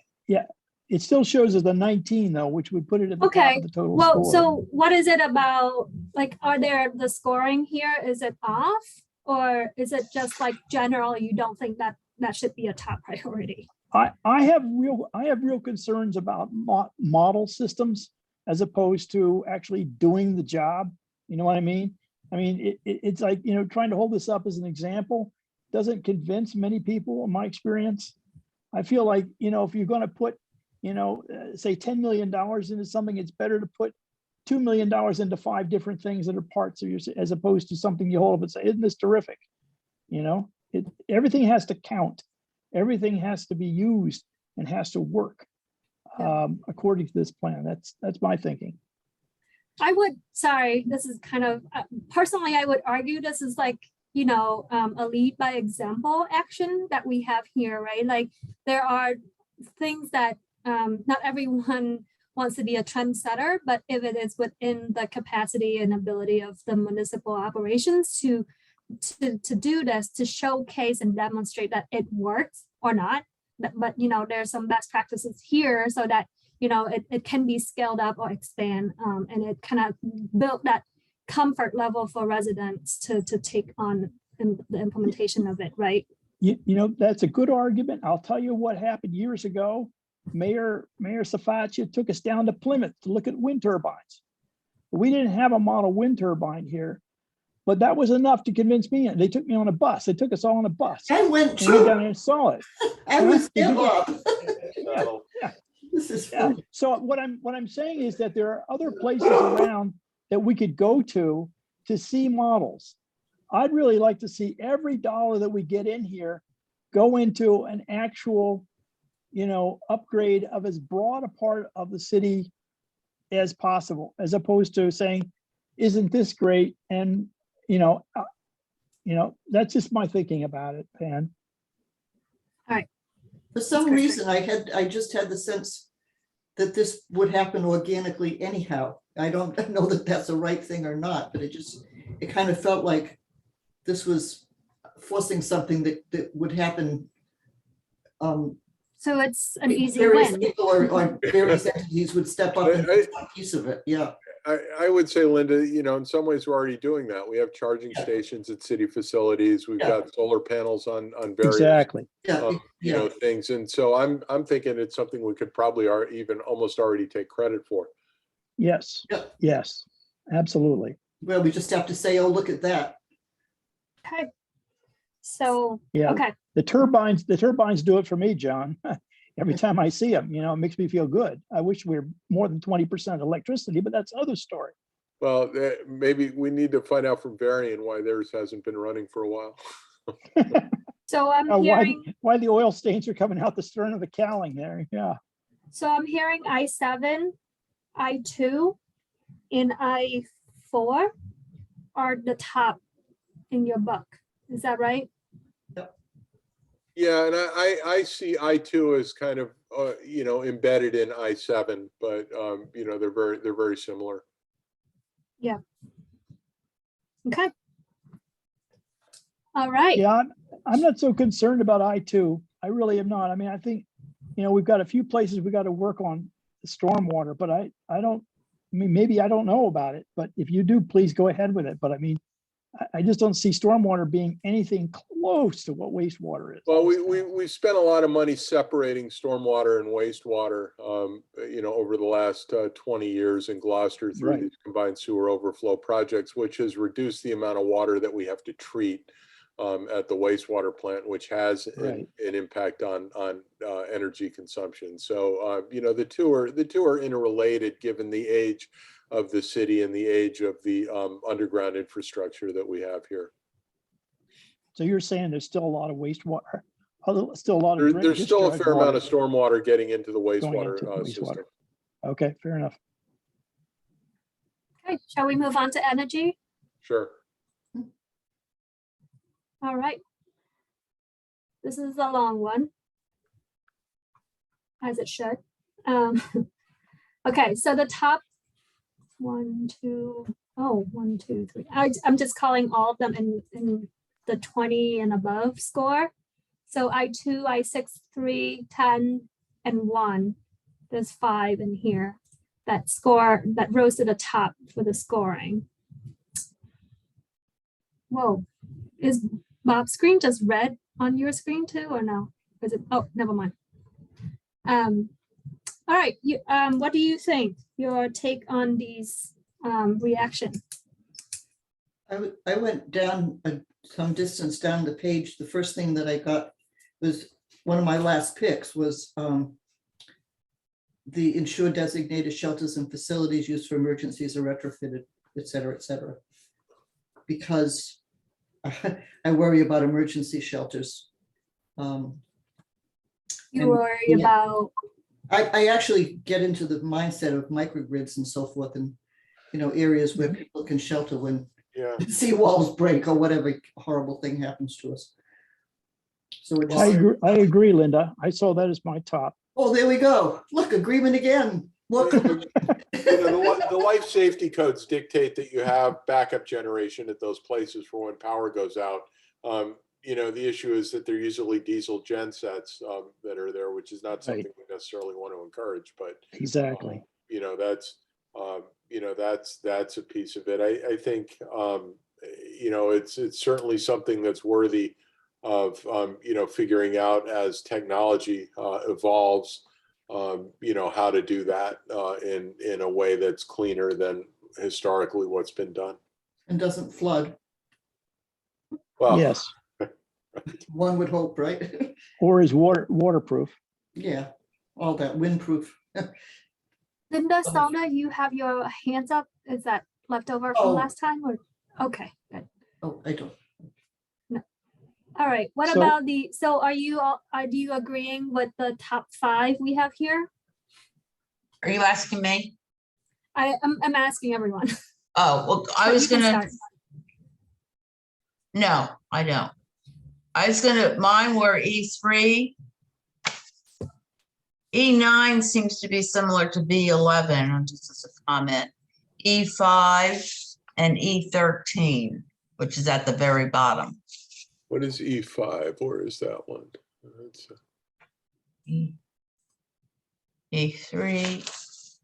It still shows as a 19 though, which would put it at the top Okay, of the total Well, score. so what is it about, are there the scoring here, is it off? Or is it just like general, you don't think that should be a top priority? I have real concerns about model systems as opposed to actually doing the job. You know what I mean? I mean, it's like, you know, trying to hold this up as an example doesn't convince many people in my experience. I feel like, you know, if you're going to put, you know, say $10 million into something, it's better to put $2 million into 5 different things that are parts of your, as opposed to something you hold up and say, isn't this terrific? You know, everything has to count. Everything has to be used and has to work according to this plan. That's my thinking. I would, sorry, this is kind of, personally, I would argue this is like, you know, a lead by example action that we have here, right? Like there are things that not everyone wants to be a trendsetter, but if it is within the capacity and ability of the municipal operations to do this, to showcase and demonstrate that it works or not, but you know, there's some best practices here so that, you know, it can be scaled up or expand, and it kind of built that comfort level for residents to take on the implementation of it, right? You know, that's a good argument. I'll tell you what happened years ago. Mayor Safacia took us down to Plymouth to look at wind turbines. We didn't have a model wind turbine here, but that was enough to convince me. They took me on a bus. They took us all on a bus. I went And we went down too. there and saw it. I was Did there, you go? Bob. Yeah. This is Yeah. funny. So what I'm saying is that there are other places around that we could go to see models. I'd really like to see every dollar that we get in here go into an actual, you know, upgrade of as broad a part of the city as possible, as opposed to saying, isn't this great? And, you know, that's just my thinking about it, Pan. For some reason, I just had the sense that this would happen organically anyhow. I don't know that that's the right thing or not, but it kind of felt like this was forcing something that would happen. So it's an easy Various win. people or various entities would step up and do one piece of it. Yeah. I would say, Linda, you know, in some ways we're already doing that. We have charging stations at city facilities. We've Yeah. got solar panels on various Exactly. Yeah. you know, things. And so I'm thinking it's something we could probably even almost already take credit for. Yes. Yeah. Yes, absolutely. Well, we just have to say, oh, look at that. Okay. So, Yeah. okay. The turbines do it for me, John. Every time I see them, you know, it makes me feel good. I wish we were more than 20% electricity, but that's another story. Well, maybe we need to find out from Varian why theirs hasn't been running for a while. So I'm Why hearing, why the oil stains are coming out the stern of the cowling there. Yeah. so I'm hearing I-7, I-2, and I-4 are the top in your book. Is that right? Yeah, and I see I2 as kind of you know, embedded in I7, but you know, they're very similar. Okay. All right. Yeah, I'm not so concerned about I2. I really am not. I mean, I think, you know, we've got a few places we got to work on the stormwater, but I mean, maybe I don't know about it, but if you do, please go ahead with it. But I mean, I just don't see stormwater being anything close to what wastewater is. Well, we spent a lot of money separating stormwater and wastewater, you know, over the last 20 years in Gloucester through Right. these combined sewer overflow projects, which has reduced the amount of water that we have to treat at the wastewater plant, which has Right. an impact on energy consumption. So, you know, the two are interrelated given the age of the city and the age of the underground infrastructure that we have here. So you're saying there's still a lot of wastewater, still a lot of. There's still a discharge fair amount water of stormwater getting into the going wastewater into the system. wastewater. Okay, fair enough. Okay. Shall we move on to energy? Sure. All right. This is a long one, as it should. Okay, so the top 1, 2, 3. I'm just calling all of them in the 20 and above score. So I2, I6, 3, 10, and 1. There's 5 in here that score, that rose to the top for the scoring. Whoa, is Bob's screen just red on your screen too, or no? Is it, oh, never mind. All right, what do you think? Your take on these reaction? I went down some distance down the page. The first thing that I got was one of my last picks was the ensure designated shelters and facilities used for emergencies are retrofitted, et cetera, et cetera. Because I worry about emergency shelters. You And- worry yeah. about, I actually get into the mindset of microgrids and so forth, and areas where people can shelter when Yeah. seawalls break or whatever horrible thing happens to us. So it I just, agree, I agree, Linda. I saw that as my top. oh, there we go. Look, agreement again. Look, The life safety codes dictate that you have backup generation at those places for when power goes out. The issue is that they're usually diesel gen sets that are there, which is not something we necessarily want to encourage, but Exactly. that's a piece of it. I think it's certainly something that's worthy of figuring out as technology evolves, how to do that in a way that's cleaner than historically what's been done. and doesn't flood. Well, Yes, One would hope, right? or is waterproof. Yeah, all that windproof. Linda, Sauna, you have your hands up. Is that leftover from Oh. last time or? Okay, good. Oh, I don't. All right, what So- about are you agreeing with the top 5 we have here? Are you asking me? I'm asking everyone. Oh, well, I But was you can gonna, start. no, I don't. Mine were E3. E9 seems to be similar to B11, just as a comment. E5 and E13, which is at the very bottom. what is E5? Where is that one? E3,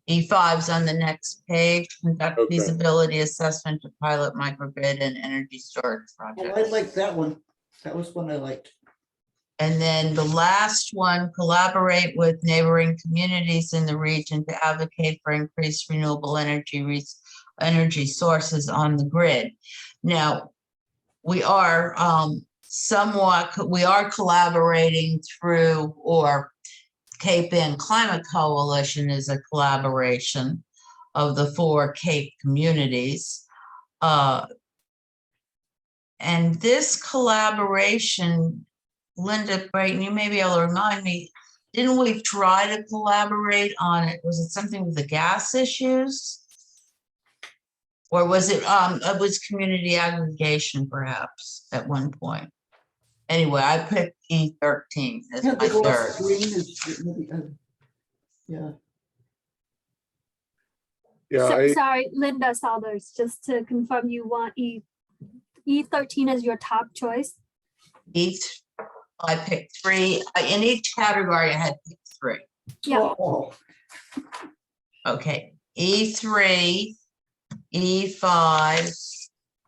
E5's on the next page. Conduct Okay. feasibility assessment to pilot microgrid and energy storage Oh, I projects. like that one. That was one I liked. And then the last one, collaborate with neighboring communities in the region to advocate for increased renewable energy sources on the grid. Now, we are collaborating through, or Cape Ann Climate Coalition is a collaboration of the 4 Cape communities. And this collaboration, Linda Brayton, you may be able to remind me, didn't we try to collaborate on it? Was it something with the gas issues? Or was it was community aggregation perhaps at one point? Anyway, I picked E13 as Yeah, my the gloss third. green is maybe, yeah. Yeah, Sorry, Linda Saunders, just to confirm, you want E13 as your top choice? I picked 3. In each category, I had picked 3. Yeah. Oh, Okay, E3, E5,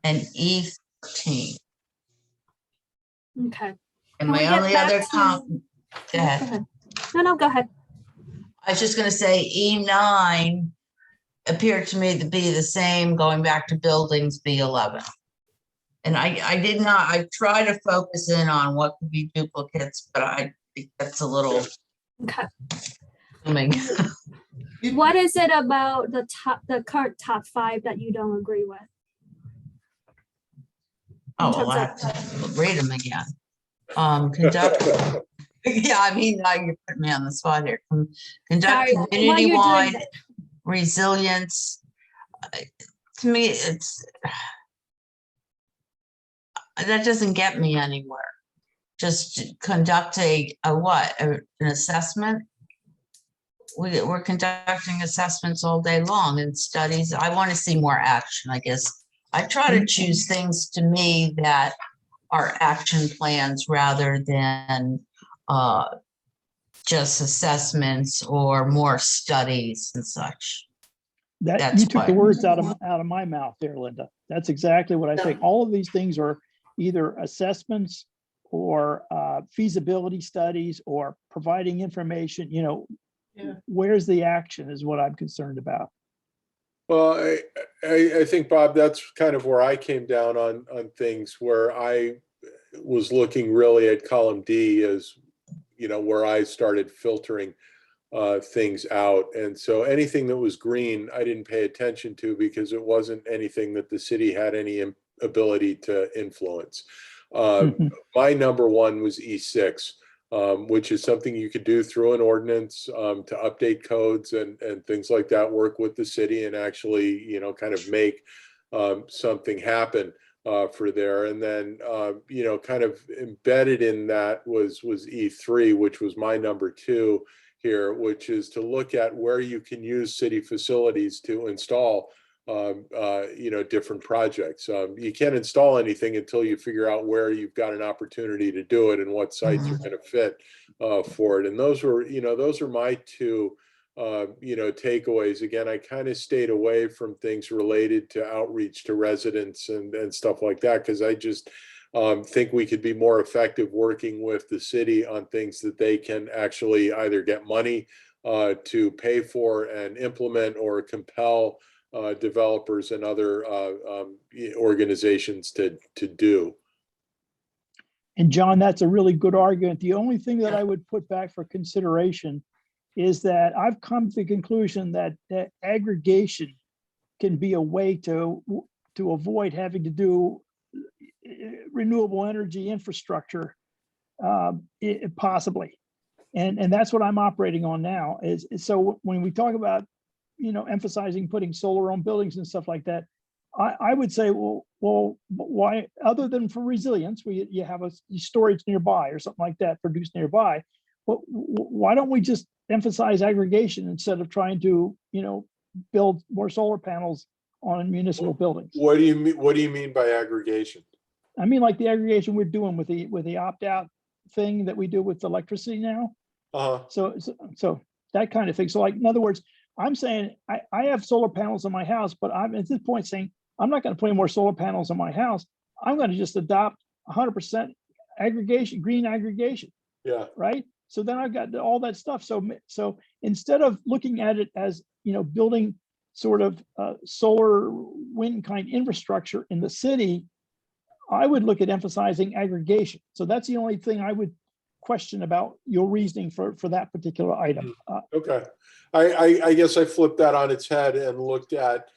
and E13. Okay. And Can we my get only back other to- comment, go Go ahead. ahead. No, go ahead. I was just gonna say E9 appeared to me to be the same going back to buildings B11. And I try to focus in on what could be duplicates, but I think that's a little Okay. assuming. What is it about the current top 5 that you don't agree with? Oh, well, I terms have to read them again. Conduct, yeah, I mean, now you're putting me on the spot here. Conduct Sorry, while you're doing community-wide that- resilience. To me, it's, that doesn't get me anywhere. Just conduct an assessment? We're conducting assessments all day long and studies. I want to see more action, I guess. I try to choose things to me that are action plans rather than just assessments or more studies and such. That, That's you took the why. words out of my mouth there, Linda. That's exactly what I think. All of these things are either assessments or feasibility studies or providing information, Yeah. where's the action is what I'm concerned about. Well, I think, Bob, that's kind of where I came down on things, where I was looking really at column D as, where I started filtering things out. And so anything that was green, I didn't pay attention to because it wasn't anything that the city had any ability to influence. My number one was E6, which is something you could do through an ordinance to update codes and things like that, work with the city and actually, kind of make something happen for there. And then, kind of embedded in that was E3, which was my number two here, which is to look at where you can use city facilities to install different projects. You can't install anything until you figure out where you've got an opportunity to do it and what sites are going to fit for it. And those are my two, takeaways. Again, I kind of stayed away from things related to outreach to residents and stuff like that, because I just think we could be more effective working with the city on things that they can actually either get money to pay for and implement, or compel developers and other organizations to do. And John, that's a really good argument. The only thing that I would put back for consideration is that I've come to the conclusion that aggregation can be a way to avoid having to do renewable energy infrastructure, possibly. And that's what I'm operating on now is so when we talk about, emphasizing putting solar on buildings and stuff like that, I would say, well, why, other than for resilience, you have a storage nearby or something like that produced nearby, but why don't we just emphasize aggregation instead of trying to, build more solar panels on municipal buildings? What do you mean by aggregation? I mean, like the aggregation we're doing with the opt-out thing that we do with electricity now. So that kind of thing. So like, in other words, I'm saying I have solar panels on my house, but I'm at this point saying I'm not going to put any more solar panels on my house. I'm going to just adopt 100% aggregation, green aggregation. Yeah. Right. So then I've got all that stuff. So instead of looking at it as, building sort of solar wind kind infrastructure in the city, I would look at emphasizing aggregation. So that's the only thing I would question about your reasoning for that particular item. Okay. I guess I flipped that on its head and looked at,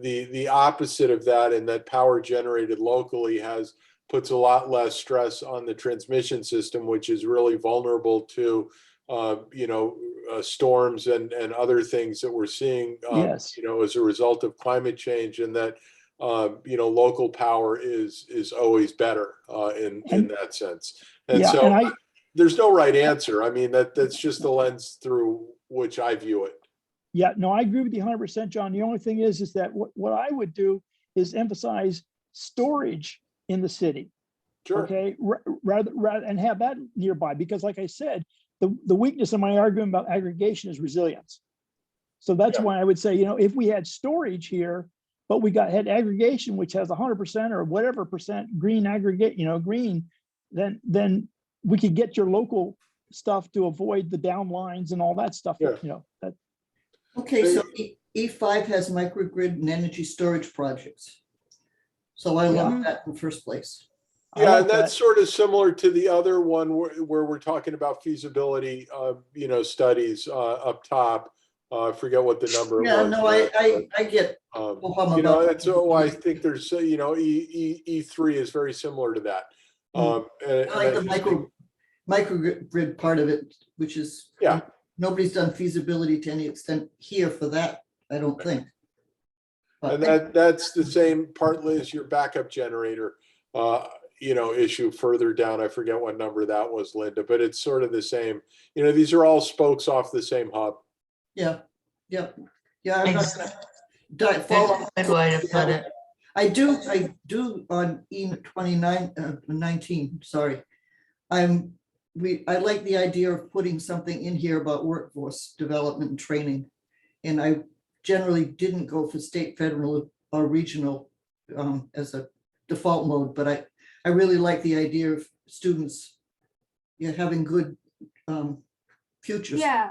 the opposite of that, and that power generated locally puts a lot less stress on the transmission system, which is really vulnerable to, storms and other things that we're seeing, Yes. as a result of climate change, and that, local power is always better in that sense. And Yeah, so and there's no right answer. I mean, that's just the lens through which I view it. Yeah, no, I agree with you 100%, John. The only thing is that what I would do is emphasize storage in the city. Sure. Okay, rather and have that nearby, because like I said, the weakness of my argument about aggregation is resilience. So that's why I would say, if we had storage here, but we had aggregation, which has 100% or whatever percent green aggregate, green, then we could get your local stuff to avoid the downlines and all that stuff. Yeah. Okay, so E5 has microgrid and energy storage projects. So I love that in the first place. Yeah, and that's sort of similar to the other one where we're talking about feasibility, studies up top. I forget what the number was. Yeah, no, I get. And so I think there's, E3 is very similar to that. I like the microgrid part of it, which is, nobody's done feasibility to any extent here for that, I don't think. And that's the same partly as your backup generator, issue further down. I forget what number that was, Linda, but it's sort of the same. These are all spokes off the same hub. Yeah. I'm not gonna fall off. Good way to put it. I do on E19, sorry. I like the idea of putting something in here about workforce development and training. And I generally didn't go for state, federal, or regional as a default mode, but I really like the idea of students, having good futures. Yeah.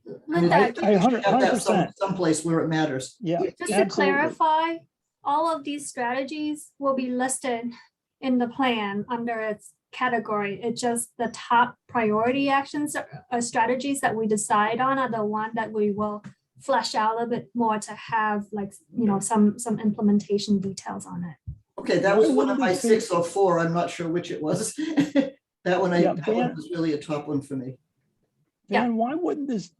I mean, Linda, I we should have that 100%. someplace where it matters. Yeah, just to absolutely. clarify, all of these strategies will be listed in the plan under its category. It's just the top priority actions or strategies that we decide on are the one that we will flesh out a little bit more to have like, some implementation details on it. Okay, that was one of my 6 or 4. I'm not sure which it was. That one, Yeah, that one Van- was really a top one for me. Yeah. Van, why wouldn't this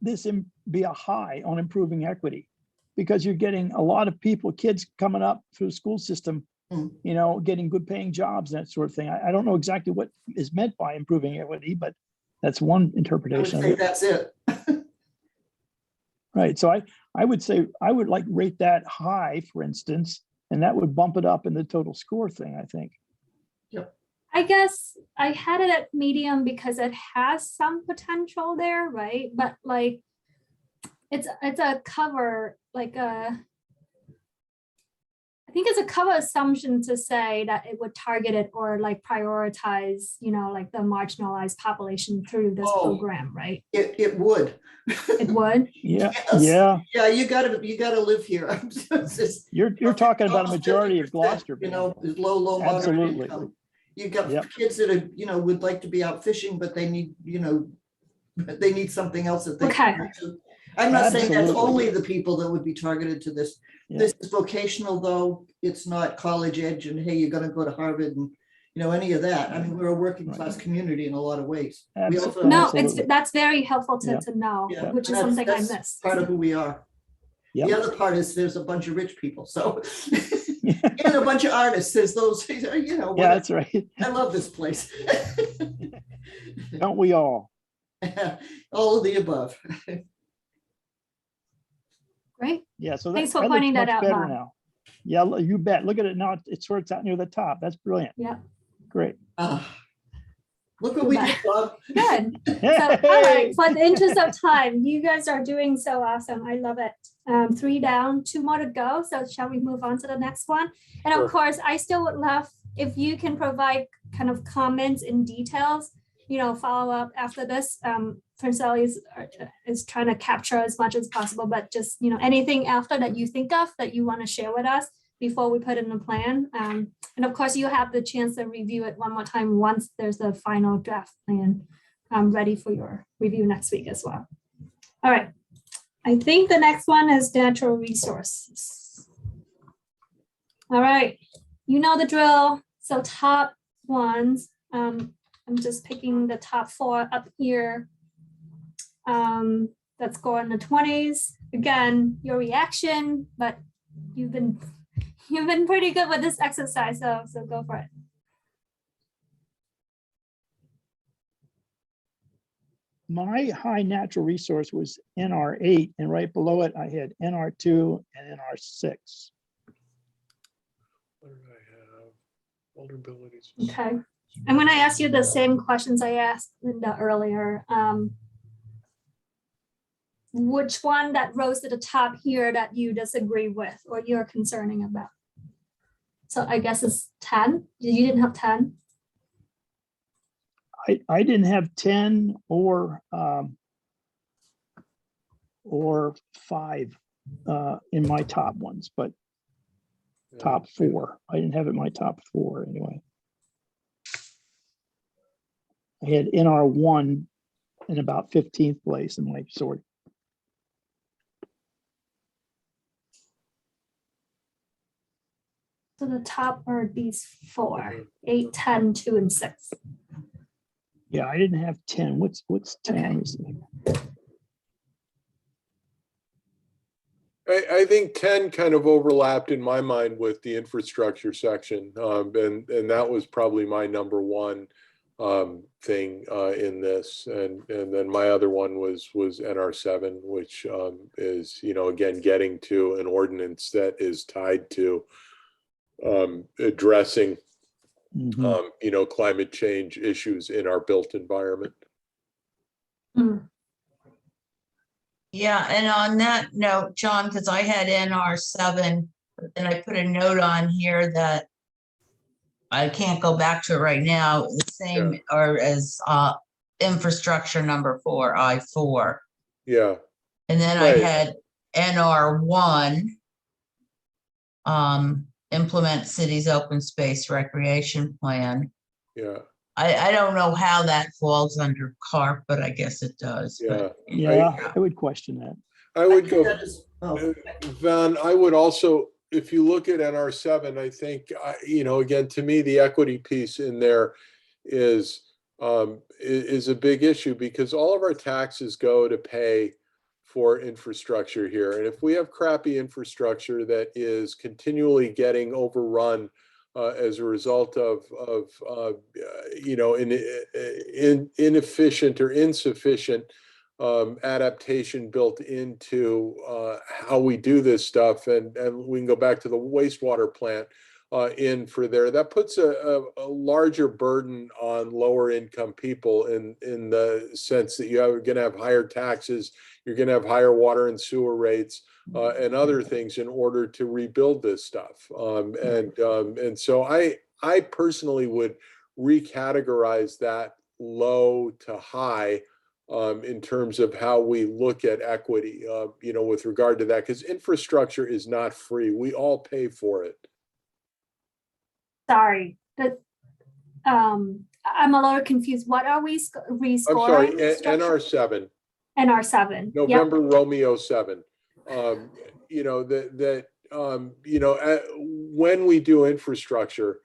be a high on improving equity? Because you're getting a lot of people, kids coming up through the school system, Mm. getting good paying jobs, that sort of thing. I don't know exactly what is meant by improving equity, but that's one I would interpretation of say it. that's it. Right. So I would say I would like rate that high, for instance, and that would bump it up in the total score thing, I think. I guess I had it at medium because it has some potential there, right? But like, it's a cover, like I think it's a cover assumption to say that it would target it or like prioritize, like the marginalized population through this Oh. program, right? It would. It would. Yeah, Yes. yeah. Yeah, you gotta live here. It's just- You're talking about a almost majority of 50%, Gloucester. Is low, moderate Absolutely. income. You've got Yep. kids that are, would like to be out fishing, but they need, they need something else that they. Okay. can do. I'm not saying that's Absolutely. only the people that would be targeted to this. Yeah. This is vocational, though. It's not college edge and, hey, you're gonna go to Harvard and, any of that. I mean, we're a working Right. class community in a lot of ways. We Abso- also- No, Absolutely. that's very helpful Yeah. to know, Yeah, which is that's- something I that's missed. Part of who we are. Yep. The other part is there's a bunch of rich people, so. And a bunch of artists, there's those, Yeah, whatever. that's right. I love this place. Don't we all? All of the above. Great. Yeah, so Thanks that for looks pointing that much out, better Bob. now. Yeah, you bet. Look at it now. It sorts out near the top. That's brilliant. Yeah. Great. Look what we did, Bob. Good. So, all right, for the interest of time, you guys are doing so awesome. I love it. 3 down, 2 more to go. So shall we move on to the next one? And Sure. of course, I still would love if you can provide kind of comments and details, follow up after this. Francelli is trying to capture as much as possible, but just, anything after that you think of that you want to share with us before we put in the plan. And of course, you have the chance to review it one more time once there's a final draft plan ready for your review next week as well. All right. I think the next one is natural resources. All right. You know the drill. So top ones, I'm just picking the top 4 up here. Let's go in the 20s. Again, your reaction, but you've been pretty good with this exercise, so go for it. My high natural resource was NR8, and right below it, I had NR2 and NR6. What did I have? Vulnerabilities. Okay. I'm going to ask you the same questions I asked Linda earlier. Which one that rose to the top here that you disagree with or you're concerning about? So I guess it's 10. You didn't have 10. I didn't have 10 or 5 in my top ones, but top 4. I didn't have it in my top 4 anyway. I had NR1 in about 15th place in my sort. So the top are these 4, 8, 10, 2, and 6. Yeah, I didn't have 10. What's 10? I think 10 kind of overlapped in my mind with the infrastructure section. And that was probably my number 1 thing in this. And then my other one was NR7, which is, again, getting to an ordinance that is tied to addressing, Mhm. climate change issues in our built environment. Yeah, and on that note, John, because I had NR7, but then I put a note on here that I can't go back to it right now, the same or as infrastructure number 4, I-4. Yeah, And then I Right. had NR1, implement city's open space recreation plan. yeah, I don't know how that falls under CARP, but I guess it does. but- Yeah, I would question that. I would go. That is- oh, Van, I would also, if you look at NR7, I think, again, to me, the equity piece in there is a big issue because all of our taxes go to pay for infrastructure here. And if we have crappy infrastructure that is continually getting overrun as a result of inefficient or insufficient adaptation built into how we do this stuff, and we can go back to the wastewater plant in for there. That puts a larger burden on lower income people in the sense that you're going to have higher taxes, you're going to have higher water and sewer rates and other things in order to rebuild this stuff. And so I personally would recategorize that low to high in terms of how we look at equity, with regard to that, because infrastructure is not free. We all pay for it. Sorry, I'm a little confused. What are we I'm sorry, rescoring? NR7, NR7. Yep. November Romeo 7. When we do infrastructure,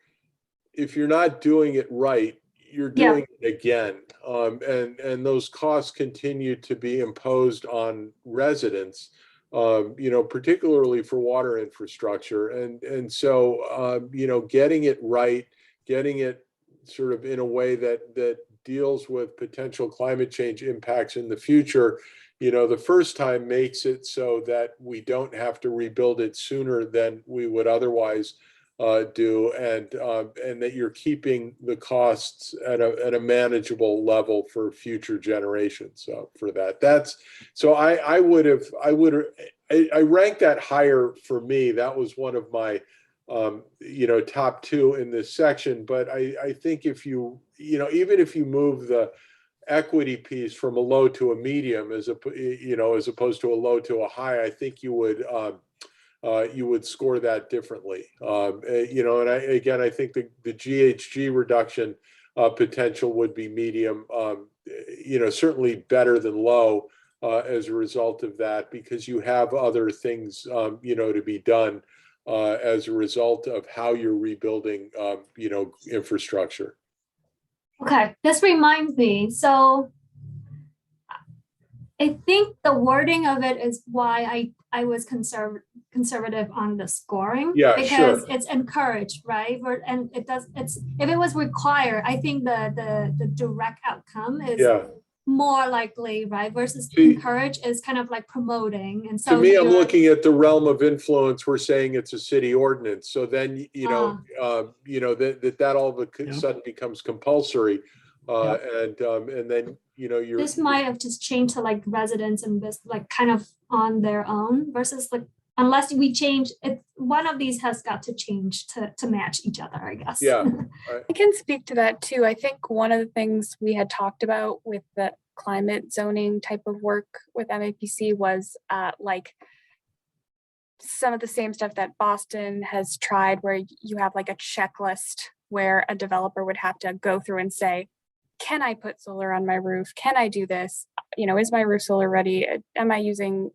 if you're not doing it right, you're doing it again. And those costs continue to be imposed on residents, particularly for water infrastructure. And so, getting it right, getting it sort of in a way that deals with potential climate change impacts in the future, the first time makes it so that we don't have to rebuild it sooner than we would otherwise do, and that you're keeping the costs at a manageable level for future generations. So for that, I rank that higher for me. That was one of my top 2 in this section. But I think if even if you move the equity piece from a low to a medium as opposed to a low to a high, I think you would score that differently. And I think the GHG reduction potential would be medium, certainly better than low as a result of that, because you have other things, to be done as a result of how you're rebuilding, infrastructure. Okay, this reminds me. So I think the wording of it is why I was conservative on the scoring. Yeah, because sure. it's encouraged, right? And it's if it was required, I think the direct outcome is more likely, right? Versus encourage is kind of like promoting. And so to me, I'm looking at the realm of influence. We're saying it's a city ordinance. So then, that all of a sudden becomes compulsory. And then, this might have just changed to like residents and this like kind of on their own versus like, unless we change it, one of these has got to change to match each other, I guess. Yeah. I can speak to that too. I think one of the things we had talked about with the climate zoning type of work with MAPC was like some of the same stuff that Boston has tried, where you have like a checklist where a developer would have to go through and say, can I put solar on my roof? Can I do this? Is my roof solar ready? Am I using?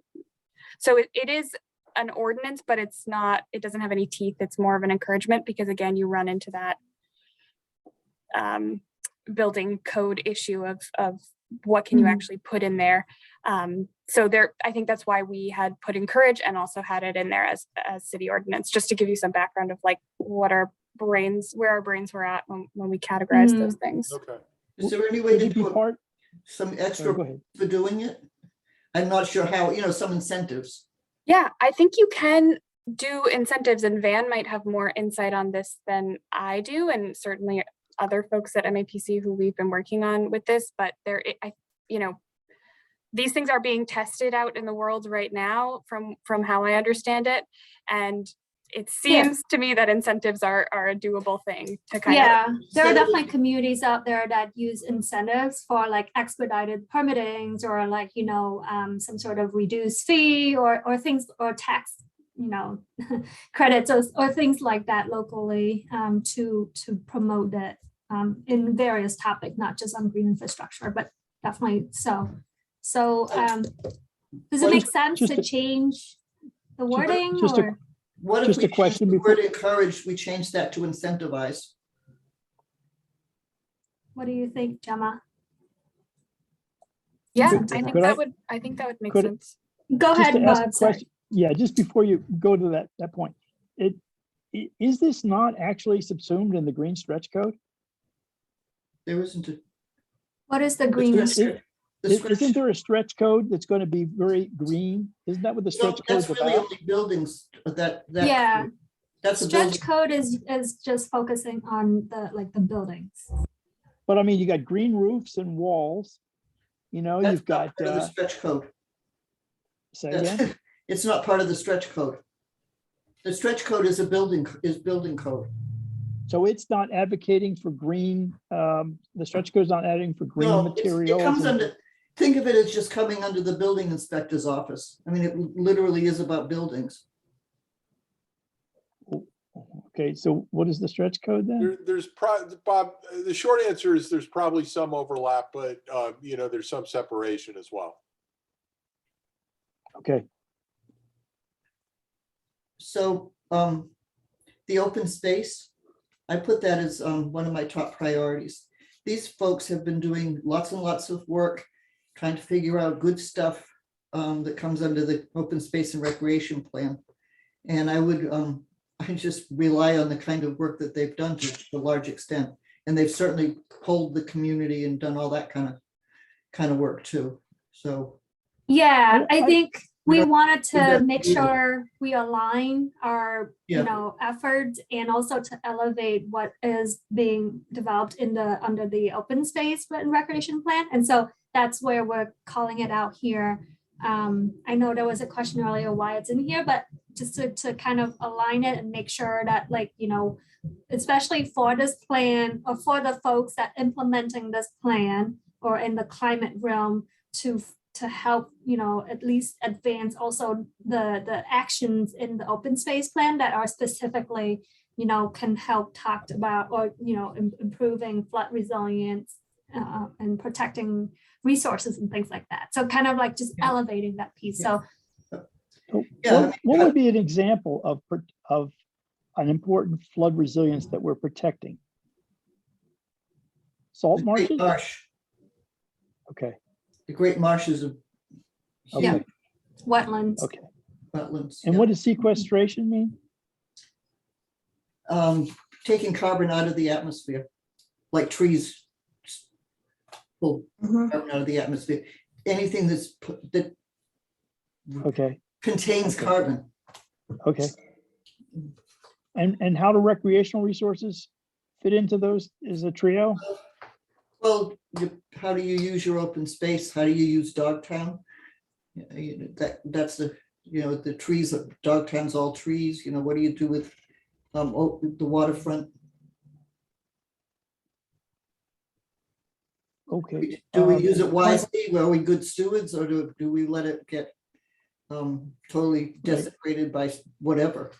So it is an ordinance, but it doesn't have any teeth. It's more of an encouragement, because again, you run into that building code issue of what can you actually put in there. So I think that's why we had put encourage and also had it in there as city ordinance, just to give you some background of like where our brains were at when we categorized those things. Okay. Is there any way to Would it be do some extra go ahead. for doing it? I'm not sure how, some incentives. Yeah, I think you can do incentives, and Van might have more insight on this than I do, and certainly other folks at MAPC who we've been working on with this, but these things are being tested out in the world right now from how I understand it. And it seems to me that incentives are a doable thing to kind of. Yeah, there are Instead of- definitely communities out there that use incentives for like expedited permittings or like, you know, some sort of reduced fee or things or tax, you know, credits or things like that locally to promote it in various topics, not just on green infrastructure, but definitely so. So does it Well, make sense just to a- change the wording just a- or? What if Just we a question change the before- word encourage, we change that to incentivize? What do you think, Gemma? Yeah, Could- I think could I- that would make could- sense. Go Just ahead, to ask a Bob. Sorry. question, yeah, just before you go to that point, is this not actually subsumed in the green stretch code? There isn't a. What is the green? Is- The Isn't stretch- there a stretch code that's going to be very green? Isn't that what the No, stretch that's code's really about? only buildings that. Yeah. That's a Stretch building. code is just focusing on the buildings. But I mean, you got green roofs and walls, you know, That's you've got, not part of the stretch code. say That's- again, It's not part of the stretch code. The stretch code is building code. so it's not advocating for green, the stretch code's not adding for green No, it materials. comes and- under, think of it as just coming under the building inspector's office. I mean, it literally is about buildings. Okay, so what is the stretch code then? Bob, the short answer is there's probably some overlap, but, you know, there's some separation as well. Okay, So the open space, I put that as one of my top priorities. These folks have been doing lots and lots of work, trying to figure out good stuff that comes under the open space and recreation plan. And I would, I just rely on the kind of work that they've done to a large extent. And they've certainly polled the community and done all that kind of work too. So, Yeah, Well, I think we wanted to that make either. sure we align our, you Yeah. know, efforts and also to elevate what is being developed under the open space and recreation plan. And so that's where we're calling it out here. I know there was a question earlier why it's in here, but just to kind of align it and make sure that, like, you know, especially for this plan or for the folks that implementing this plan or in the climate realm to help, you know, at least advance also the actions in the open space plan that are specifically, you know, can help talked about or, you know, improving flood resilience and protecting resources and things like that. So kind of like just Yeah. elevating that piece. Yeah. So so Yeah, I what mean, would be an example of an important flood resilience that we're protecting? Salt the Great marshes? Marsh, Okay, the Great Marshes of Yeah. okay, wetlands. okay. wetlands. And yeah. what does sequestration mean? Taking carbon out of the atmosphere, like trees pull Mhm. carbon out of the atmosphere. Anything that Okay, contains carbon. okay. And how do recreational resources fit into those as a trio? Well, how do you use your open space? How do you use Dogtown? That's the, you know, the trees, Dogtown's all trees, you know, what do you do with the waterfront? Okay. Do we use it wisely? Are we good stewards, or do we let it get totally desecrated by whatever?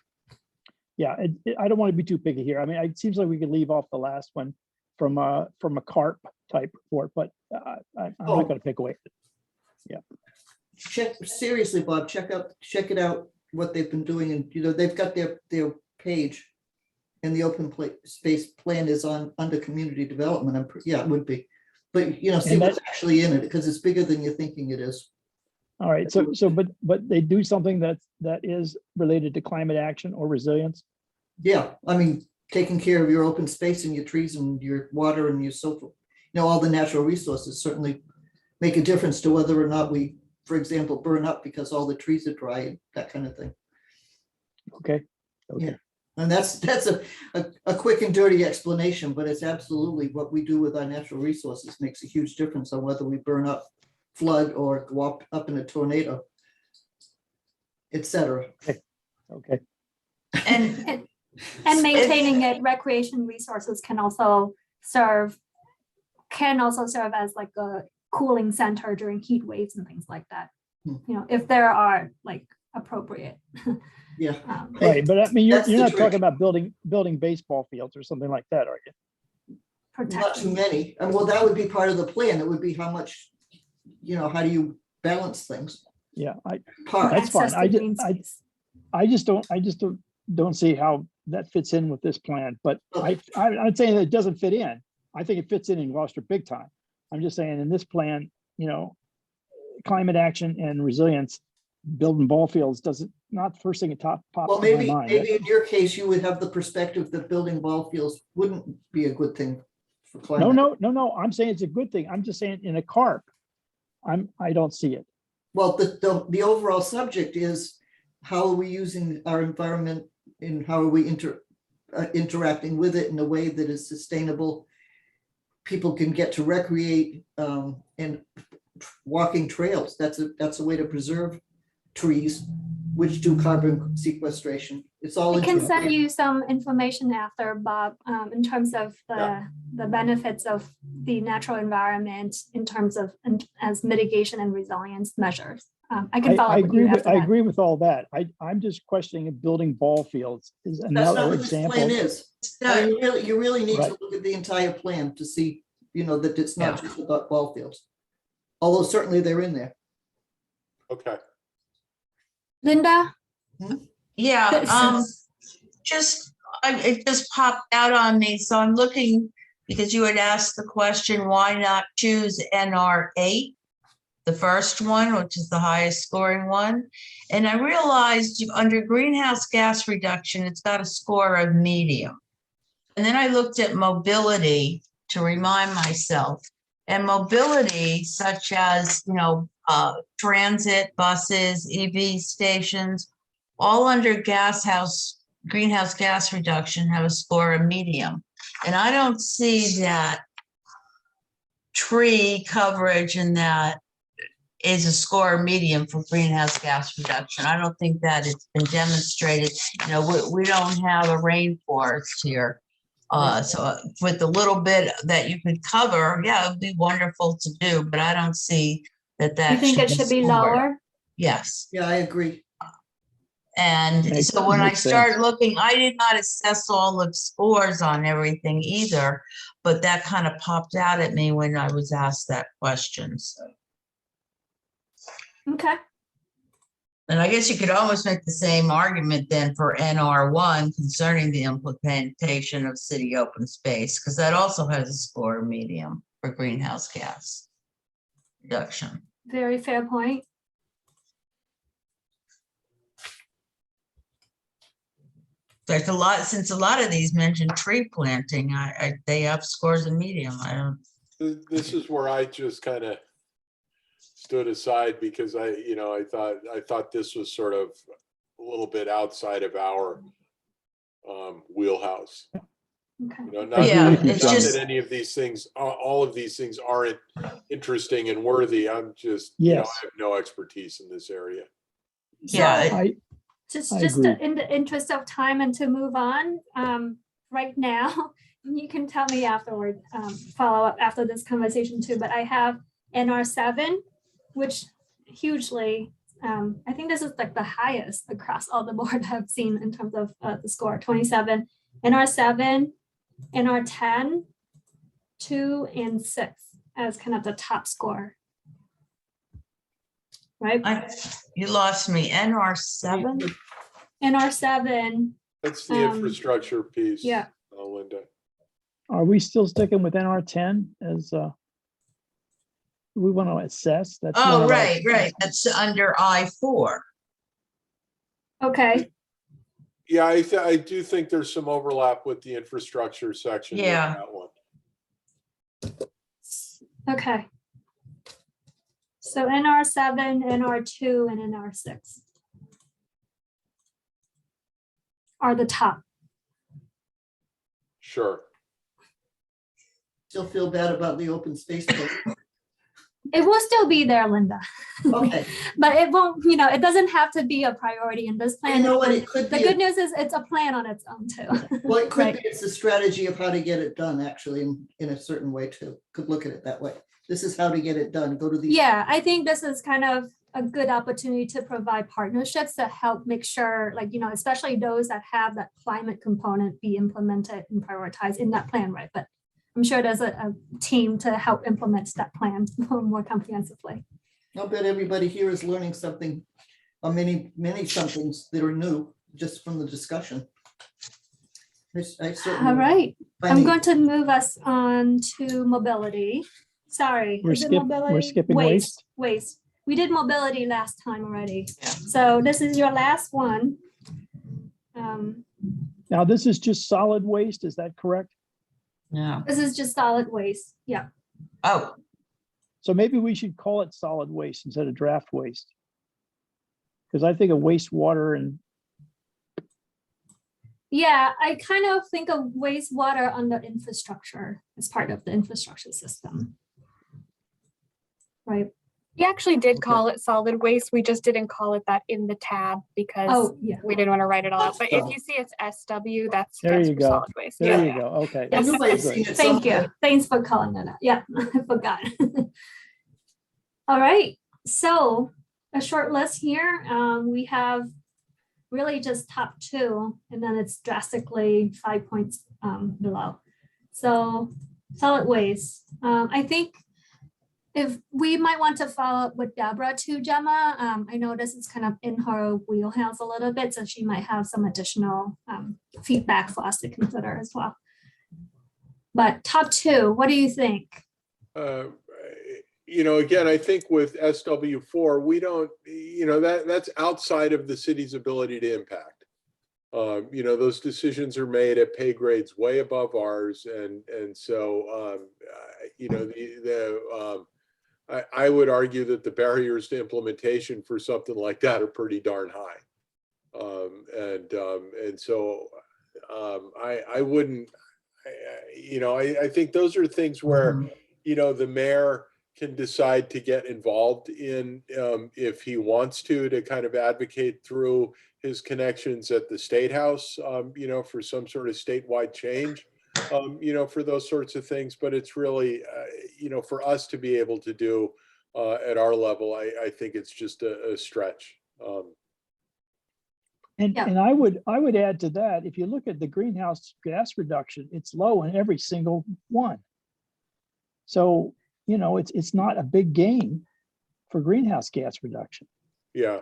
Yeah, I don't want to be too picky here. I mean, it seems like we could leave off the last one from a CARP type report, but I'm Oh. not going to pick away. Seriously, Bob, check it out, what they've been doing, and, you know, they've got their page. And the open space plan is under community development. Yeah, it would be. But, you know, see And what's actually in it, because it's bigger than you're thinking it is. All right, but they do something that is related to climate action or resilience. Yeah, I mean, taking care of your open space and your trees and your water and your so forth. You know, all the natural resources certainly make a difference to whether or not we, for example, burn up because all the trees are dry and that kind of thing. Okay, okay. Yeah. And that's a quick and dirty explanation, but it's absolutely what we do with our natural resources makes a huge difference on whether we burn up, flood, or go up in a tornado, et cetera. Okay. And And maintaining it, recreation resources can also serve as like a cooling center during heat waves and things like that. Hmm. You know, if there are like appropriate. Yeah. Right, but I mean, you're That's the not trick. talking about building baseball fields or something like that, are you? Not too Protecting. many. And well, that would be part of the plan. It would be how much, how do you balance things? Yeah, Parks. That's fine. Access to green I space. I just don't see how that fits in with this plan, but I'm saying that it doesn't fit in. I think it fits in Gloucester big time. I'm just saying in this plan, climate action and resilience, building ball fields doesn't, not the first thing that pops Well, in my maybe, mind. maybe in your case, you would have the perspective that building ball fields wouldn't be a good thing for No, climate. no, I'm saying it's a good thing. I'm just saying in a CARP, I don't see it. Well, the overall subject is how are we using our environment and how are we interacting with it in a way that is sustainable? People can get to recreate and walking trails. That's a way to preserve trees, which do carbon sequestration. It's all. I can into- send you some information after, Bob, in terms of the benefits of the natural environment in terms of as mitigation and resilience measures. I can follow I up with you agree after I that. agree with all that. I'm just questioning if building ball fields is That's not another what this plan example. is. I mean, you really need Right. to look at the entire plan to see, that it's not Yeah. just about ball fields. Although certainly they're in there. Okay. Linda? yeah, Yes. it just popped out on me. So I'm looking, because you had asked the question, why not choose NR8? The first one, which is the highest scoring one. And I realized under greenhouse gas reduction, it's got a score of medium. And then I looked at mobility to remind myself. And mobility, such as, transit, buses, EV stations, all under greenhouse gas reduction have a score of medium. And I don't see that tree coverage in that is a score medium for greenhouse gas reduction. I don't think that it's been demonstrated. We don't have a rainforest here. So with the little bit that you could cover, yeah, it'd be wonderful to do, but I don't see that. You think it should be scored. lower? Yes. Yeah, I agree. And so when I Makes started sense. looking, I did not assess all the scores on everything either, but that kind of popped out at me when I was asked that question. So. Okay. And I guess you could almost make the same argument then for NR1 concerning the implementation of city open space, because that also has a score of medium for greenhouse gas reduction. Very fair point. There's since a lot of these mention tree planting, they have scores of medium. I don't. This is where I just kind of stood aside because I thought this was sort of a little bit outside of our wheelhouse. Okay. Not, Yeah, not it's that just- any of these things, all of these things aren't interesting and worthy. I'm just, Yes. I have no expertise in this area. Yeah, So, I just agree. in the interest of time and to move on, right now, you can tell me afterward, follow up after this conversation too, but I have NR7, which hugely, I think this is like the highest across all the board I've seen in terms of the score, 27, NR7, NR10, 2, and 6 as kind of the top score. Right? you lost me. NR7. NR7, That's the Um, infrastructure piece. yeah. Linda. Are we still sticking with NR10 as we want to assess? That's one Oh, of our- right. That's under I4. okay, Yeah, I do think there's some overlap with the infrastructure section. with Yeah. That one. okay. So NR7, NR2, and NR6 are the top. Sure. Still feel bad about the open space. Program. It will still be there, Linda, Okay, but it won't, it doesn't have to be a priority in this you plan. know what, it could The be, good news is it's a plan on its own too. well, it could Right. be, it's a strategy of how to get it done, actually, in a certain way too. Could look at it that way. This is how to get it done. Go to these. Yeah, I think this is kind of a good opportunity to provide partnerships that help make sure, like, especially those that have that climate component be implemented and prioritized in that plan, right? But I'm sure there's a team to help implement that plan more comprehensively. I'll bet everybody here is learning something, or many somethings that are new, just from the discussion. I certainly. All right, I'm finding- going to move us on to mobility. Sorry. We're is it we're mobility? skipping waste. Waste. We did mobility last time already. Yeah. So this is your last one. Now, this is just solid waste, is that correct? No. This is just solid waste. Yeah. Oh, So maybe we should call it solid waste instead of draft waste. Because I think of wastewater and Yeah, I kind of think of wastewater under infrastructure as part of the infrastructure system. Right. We actually did Okay. call it solid waste. We just didn't call it that in the tab because Oh, yeah. we didn't want to write it all out. But if Oh. you see it's SW, that's There stands you for go. solid waste. there Yeah, you yeah. go. Okay. I knew I'd Good. seen it Thank you. somewhere. Thanks for calling that out. Yeah, I forgot. All right. So a short list here. We have really just top two, and then it's drastically 5 points below. So solid waste. I think if we might want to follow up with Deborah too, Gemma. I know this is kind of in her wheelhouse a little bit, so she might have some additional feedback for us to consider as well. But top two, what do you think? Again, I think with SW4, we don't, that's outside of the city's ability to impact. Those decisions are made at pay grades way above ours. And so, I would argue that the barriers to implementation for something like that are pretty darn high. And so I wouldn't, I think those are things where, the mayor can decide to get involved in if he wants to kind of advocate through his connections at the State House, for some sort of statewide change, for those sorts of things. But it's really, for us to be able to do at our level, I think it's just a stretch. Yeah. And I would add to that, if you look at the greenhouse gas reduction, it's low in every single one. So, it's not a big gain for greenhouse gas reduction. Yeah.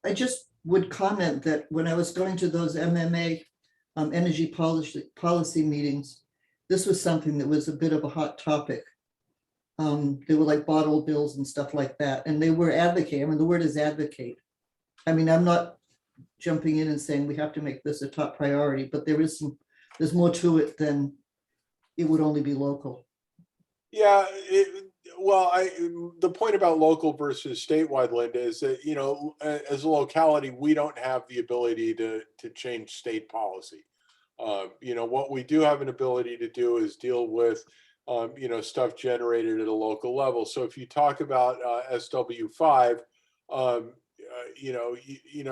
I just would comment that when I was going to those MMA energy policy meetings, this was something that was a bit of a hot topic. They were like bottle bills and stuff like that. And they were advocating, the word is advocate. I'm not jumping in and saying we have to make this a top priority, but there's more to it than it would only be local. Yeah, the point about local versus statewide, Linda, is that, as a locality, we don't have the ability to change state policy. What we do have an ability to do is deal with, stuff generated at a local level. So if you talk about SW5,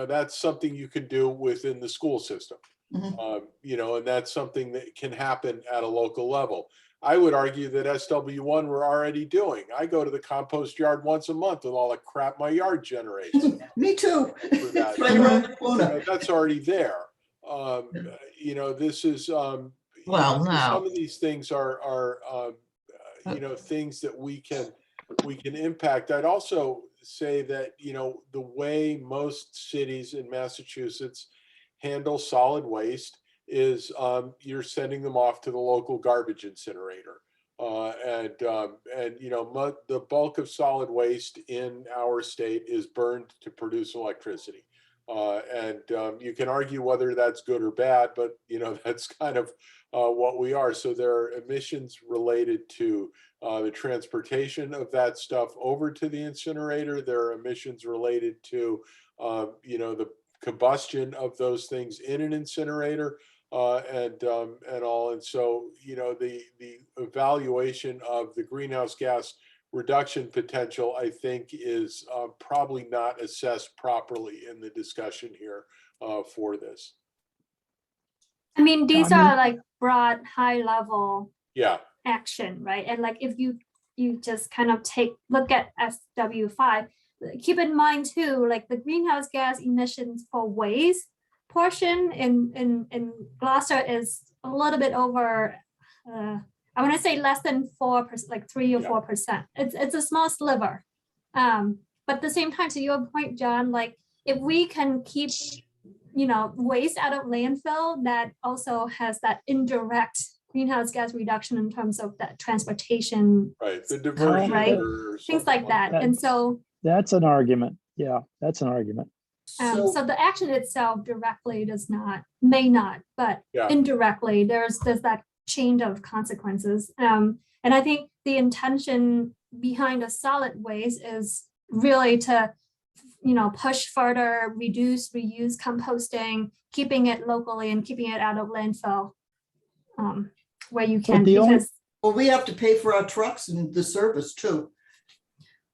that's something you can do within the school system. And that's something that can happen at a local level. I would argue that SW1 we're already doing. I go to the compost yard once a month with all the crap my yard generates. Me too. For that. It's right around the corner. That's already there. This is, Well, some no. of these things are things that we can impact. I'd also say that, the way most cities in Massachusetts handle solid waste is you're sending them off to the local garbage incinerator. The bulk of solid waste in our state is burned to produce electricity. You can argue whether that's good or bad, but that's kind of what we are. So there are emissions related to the transportation of that stuff over to the incinerator. There are emissions related to the combustion of those things in an incinerator. and all. And so, you know, the evaluation of the greenhouse gas reduction potential, I think, is probably not assessed properly in the discussion here for this. I mean, these I mean- are like broad, high level Yeah, action, right? And like if you just kind of look at SW5, keep in mind too, like the greenhouse gas emissions for waste portion in Gloucester is a little bit over, I want to say less than 4%, like 3 or Yeah. 4%. It's a small sliver. But at the same time, to your point, John, like if we can keep, you know, waste out of landfill, that also has that indirect greenhouse gas reduction in terms of that transportation, right. The diversion Right. or things something like that. And so That's an argument. Yeah, that's an argument. so the action itself directly may not, but Yeah. indirectly, there's that chain of consequences. And I think the intention behind the solid waste is really to, you know, push further, reduce, reuse, composting, keeping it locally and keeping it out of landfill where you can, the only- because Well, we have to pay for our trucks and the service too.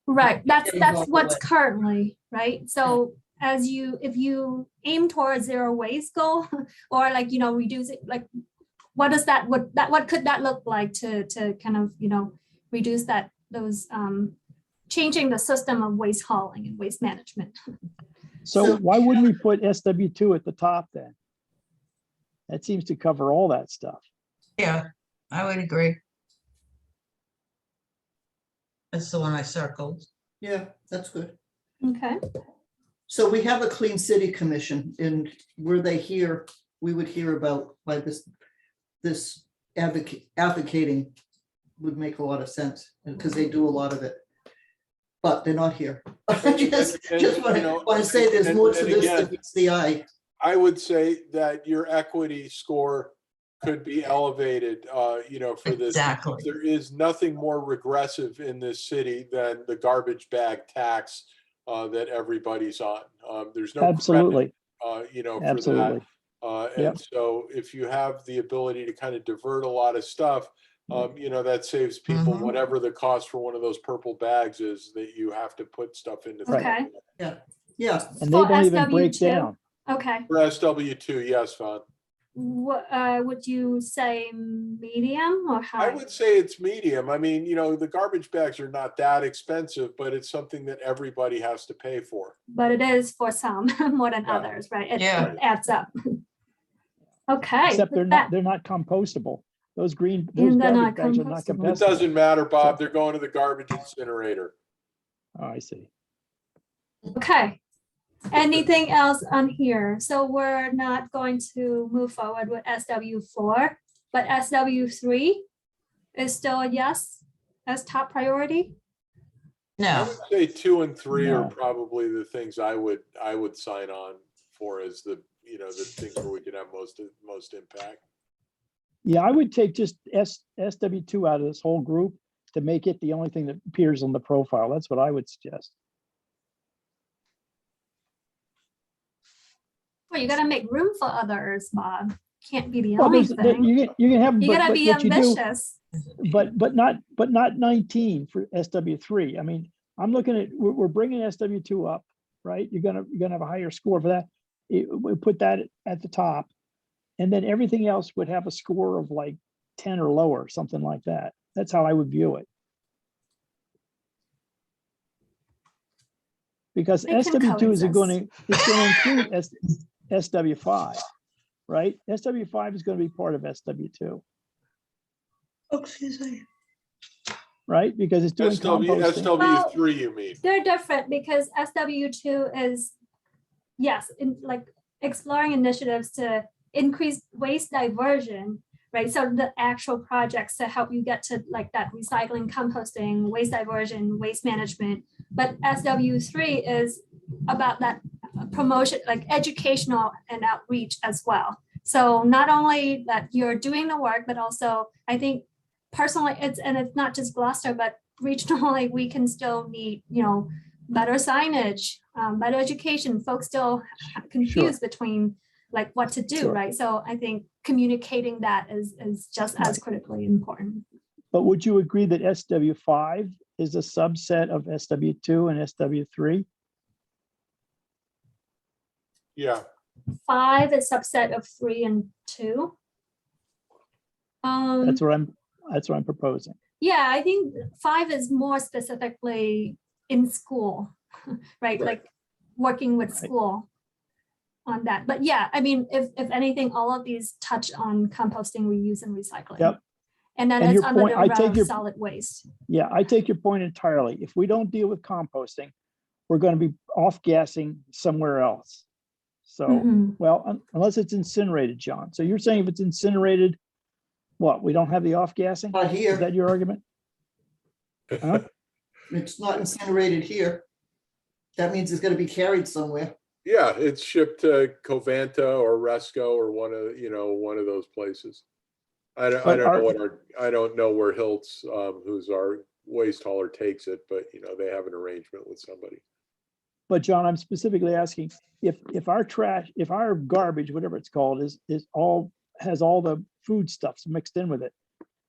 right, that's Getting off the what's way. currently, right? So if you aim towards zero waste goal or like, you know, reduce it, like what could that look like to kind of, you know, reduce those changing the system of waste hauling and waste management? So So- why wouldn't we put SW2 at the top then? That seems to cover all that stuff. Yeah, I would agree. That's the one I circled. Yeah, that's good. Okay, So we have a Clean City Commission, and were they here, we would hear about why this advocating would make a lot of sense, because they do a lot of it. But they're not here. Just you want know, to say there's more to and this again, than meets the eye. I would say that your equity score could be elevated, you know, for this. Exactly. There is nothing more regressive in this city than the garbage bag tax that everybody's on. There's no credit, Absolutely, you know, for absolutely. that. Yep. And so if you have the ability to kind of divert a lot of stuff, you know, that saves people Mhm. whatever the cost for one of those purple bags is that you have to put stuff into. Okay. Yeah, And they For don't even break SW2? down. okay. For SW2, yes, Vaughn. What would you say, medium or I high? would say it's medium. I mean, you know, the garbage bags are not that expensive, but it's something that everybody has to pay for. But it is for some more than Yeah. others, right? It Yeah. adds up. Okay. Except with they're not compostable. Those they're garbage not bags are not compostable. It compostable. doesn't matter, Bob. They're going to the garbage incinerator. Oh, I see. Okay. Anything else on here? So we're not going to move forward with SW4, but SW3 is still a yes as top priority? I No, would say 2 and 3 are No. probably the things I would sign on for as the, you know, the things where we can have most impact. Yeah, I would take just SW2 out of this whole group to make it the only thing that appears on the profile. That's what I would suggest. Well, you gotta make room for others, Bob. Can't be the Well, only there's, thing. you can have, You but gotta but be what you do, ambitious. but not 19 for SW3. I mean, I'm looking at, we're bringing SW2 up, right? You're gonna have a higher score for that. We put that at the top. And then everything else would have a score of like 10 or lower, something like that. That's how I would view it. Because They can SW2 is going coexist. to, it's going to include SW5, right? SW5 is going to be part of SW2, excuse me. right? Because it's doing composting. SW3, you mean? They're different because SW2 is, yes, in like exploring initiatives to increase waste diversion, right? So the actual projects to help you get to like that recycling, composting, waste diversion, waste management. But SW3 is about that promotion, like educational and outreach as well. So not only that you're doing the work, but also I think personally it's not just Gloucester, but regionally we can still need, you know, better signage, better education. Folks still confused between like what to do, Sure. right? So I think communicating that is just as critically important. But would you agree that SW5 is a subset of SW2 and SW3? Yeah, 5 is subset of 3 and 2. That's what I'm proposing. Yeah, I think 5 is more specifically in school, right? Right. Like working with Right. school on that. But yeah, I mean, if anything, all of these touch on composting, reuse, and recycling. Yep. And then And it's your under point- the I umbrella take of your- solid waste. Yeah, I take your point entirely. If we don't deal with composting, we're going to be off-gassing somewhere else. So, Mhm. well, unless it's incinerated, John. So you're saying if it's incinerated, what, we don't have the off-gassing? Not Is here. that your argument? Huh? It's not incinerated here. That means it's gonna be carried somewhere. yeah, it's shipped to Covanta or Resco or one of those places. I But don't know I don't know where Hiltz, who's our waste hauler, takes it, but they have an arrangement with somebody. But John, I'm specifically asking if our trash, if our garbage, whatever it's called, has all the foodstuffs mixed in with it,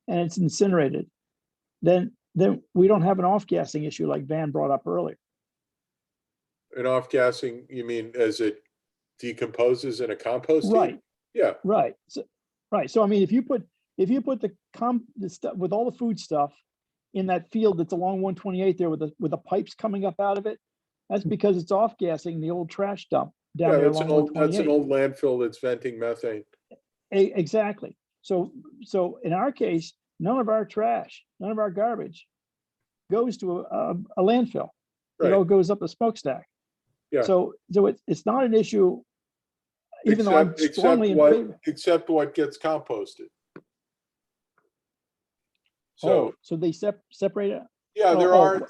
and it's incinerated, then we don't have an off-gassing issue like Van brought up earlier. And off-gassing, you mean as it decomposes in a compost heap? Right, Yeah, right. So I mean, if you put the stuff with all the food stuff in that field that's along 128 there with the pipes coming up out of it, that's because it's off-gassing the old trash dump down yeah, there that's along an 128. old landfill that's venting methane. Exactly. So in our case, none of our trash, none of our garbage goes to a landfill. It all Right, goes up a smokestack. Yeah. So it's not an issue, even though I'm except strongly in favor. except what gets composted. So, So they separate it. yeah, oh, there oh. are,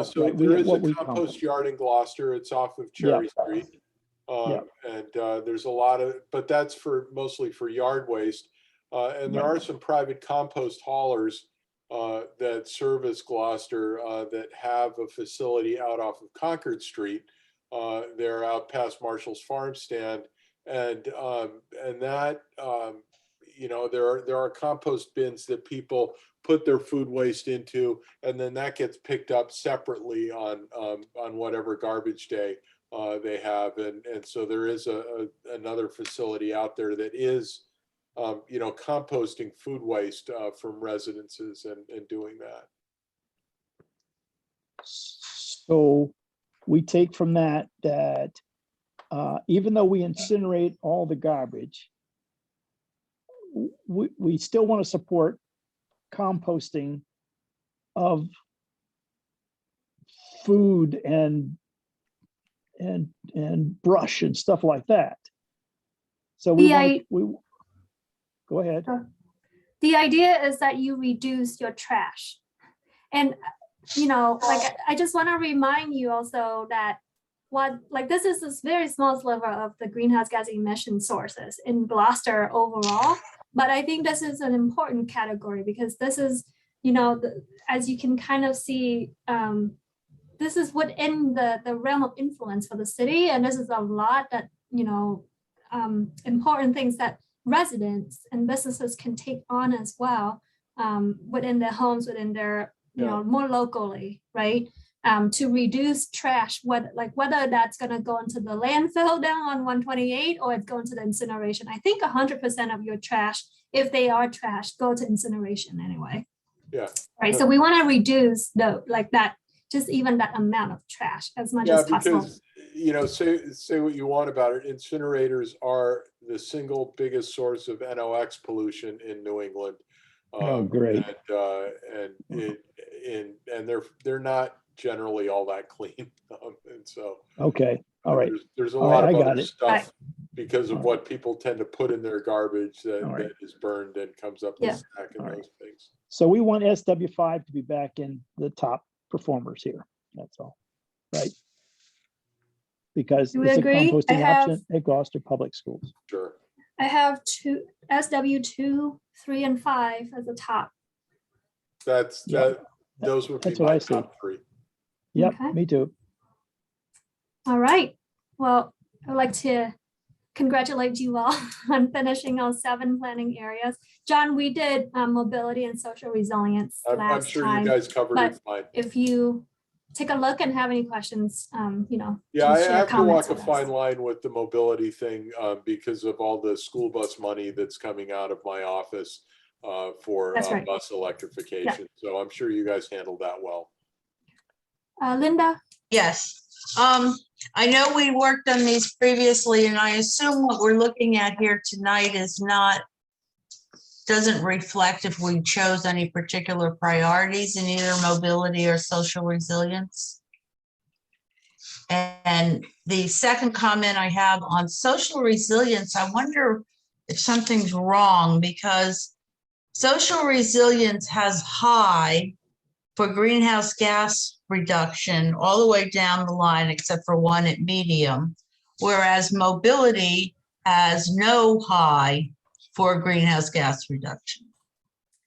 so right, there is a what we compost compost. yard in Gloucester. It's off of Yeah. Cherry Street. Yeah. And there's a lot of, but that's mostly for yard waste. And there Right. are some private compost haulers that service Gloucester that have a facility out off of Concord Street. They're out past Marshall's Farm Stand, and that there are compost bins that people put their food waste into, and then that gets picked up separately on whatever garbage day they have, and so there is another facility out there that is composting food waste from residences and doing that. So we take from that even though we incinerate all the garbage, we still want to support composting of food and brush and stuff like that. So we go ahead. The idea is that you reduce your trash. And, like, I just want to remind you also that this is this very small sliver of the greenhouse gas emission sources in Gloucester overall. But I think this is an important category because this is, as you can kind of see, this is within the realm of influence for the city. And this is a lot that, important things that residents and businesses can take on as well within their homes, within their, more locally, right? To reduce trash, whether that's going to go into the landfill down on 128 or it's going to the incineration. I think 100% of your trash, if they are trash, go to incineration anyway. Yeah. Right. So we want to reduce just even that amount of trash as much as possible. Because say what you want about it, incinerators are the single biggest source of NOx pollution in New England. Oh, great. And they're not generally all that clean. And so Okay. All right. there's a All lot right, of I got other it. stuff Right. because of what people tend to put in their garbage that, All right. that is burned and comes up Yeah. the stack and All right. those things. So we want SW5 to be back in the top performers here. That's all, right? Because Do we it's a agree? composting option at Gloucester Public Schools. Sure. I have SW2, 3, and 5 as the top. Yeah. Those would be That's what my I see. top three. Yep, Okay. me too. All right. Well, I'd like to congratulate you all on finishing all 7 planning areas. John, we did mobility and social resilience I'm last sure you time. guys covered it but- fine. If you take a look and have any questions, Yeah, I please share have to comments walk a with us. fine line with the mobility thing because of all the school bus money that's coming out of my office for That's right. bus electrification. So I'm sure you guys handled that well. Linda? Yes, I know we worked on these previously, and I assume what we're looking at here tonight is doesn't reflect if we chose any particular priorities in either mobility or social resilience. And the second comment I have on social resilience, I wonder if something's wrong, because social resilience has high for greenhouse gas reduction all the way down the line, except for one at medium, whereas mobility has no high for greenhouse gas reduction.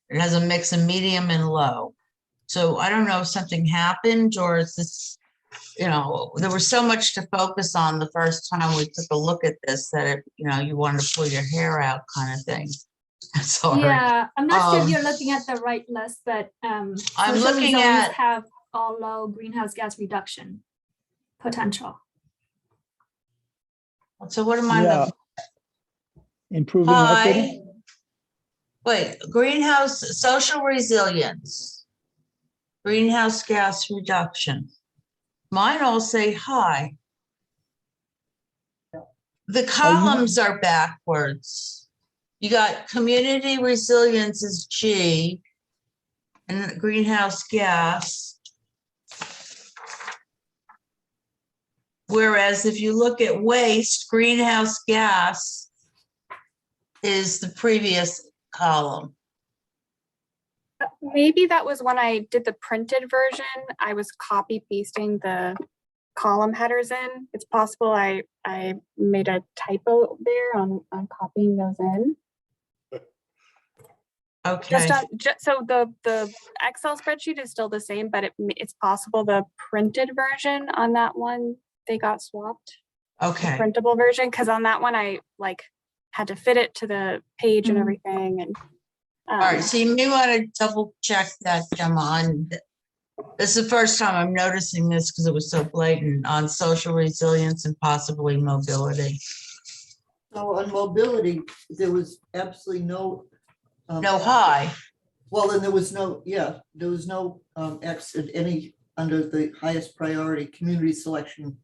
It has a mix of medium and low. So I don't know if something happened, or is this, there was so much to focus on the first time we took a look at this that you wanted to pull your hair out kind of thing. Sorry. Yeah, I'm not sure if Um, you're looking at the right list, but I'm social looking resilience at- have all low greenhouse gas reduction potential. So what am I Yeah. looking? Improving equity. Wait, greenhouse, social resilience. Greenhouse gas reduction. Mine all say high. The columns are backwards. You got community resilience is G, and greenhouse gas. Whereas if you look at waste, greenhouse gas is the previous column. Maybe that was when I did the printed version. I was copy pasting the column headers in. It's possible I made a typo there on copying those in. Okay, So the Excel spreadsheet is still the same, but it's possible the printed version on that one, they got swapped. The okay. printable version, because on that one I had to fit it to the page and Mhm. everything, and All right, so you may want to double check that, Gemma. This is the first time I'm noticing this because it was so blatant on social resilience and possibly mobility. So on mobility, there was absolutely no. No high. Well, then there was no, there was no X at any under the highest priority, community selection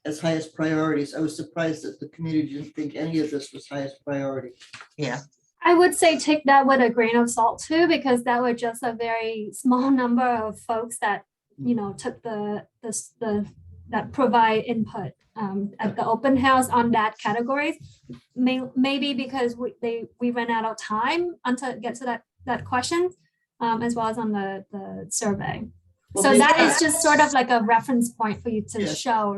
as highest priorities. I was surprised that the community didn't think any of this was highest priority. Yeah, I would say take that with a grain of salt too, because that was just a very small number of folks that, took that provide input at the open house on that categories. Maybe because we ran out of time until it gets to that question, as well as on the survey. Well, So maybe that is that- just sort of like a reference point for you to Yeah. show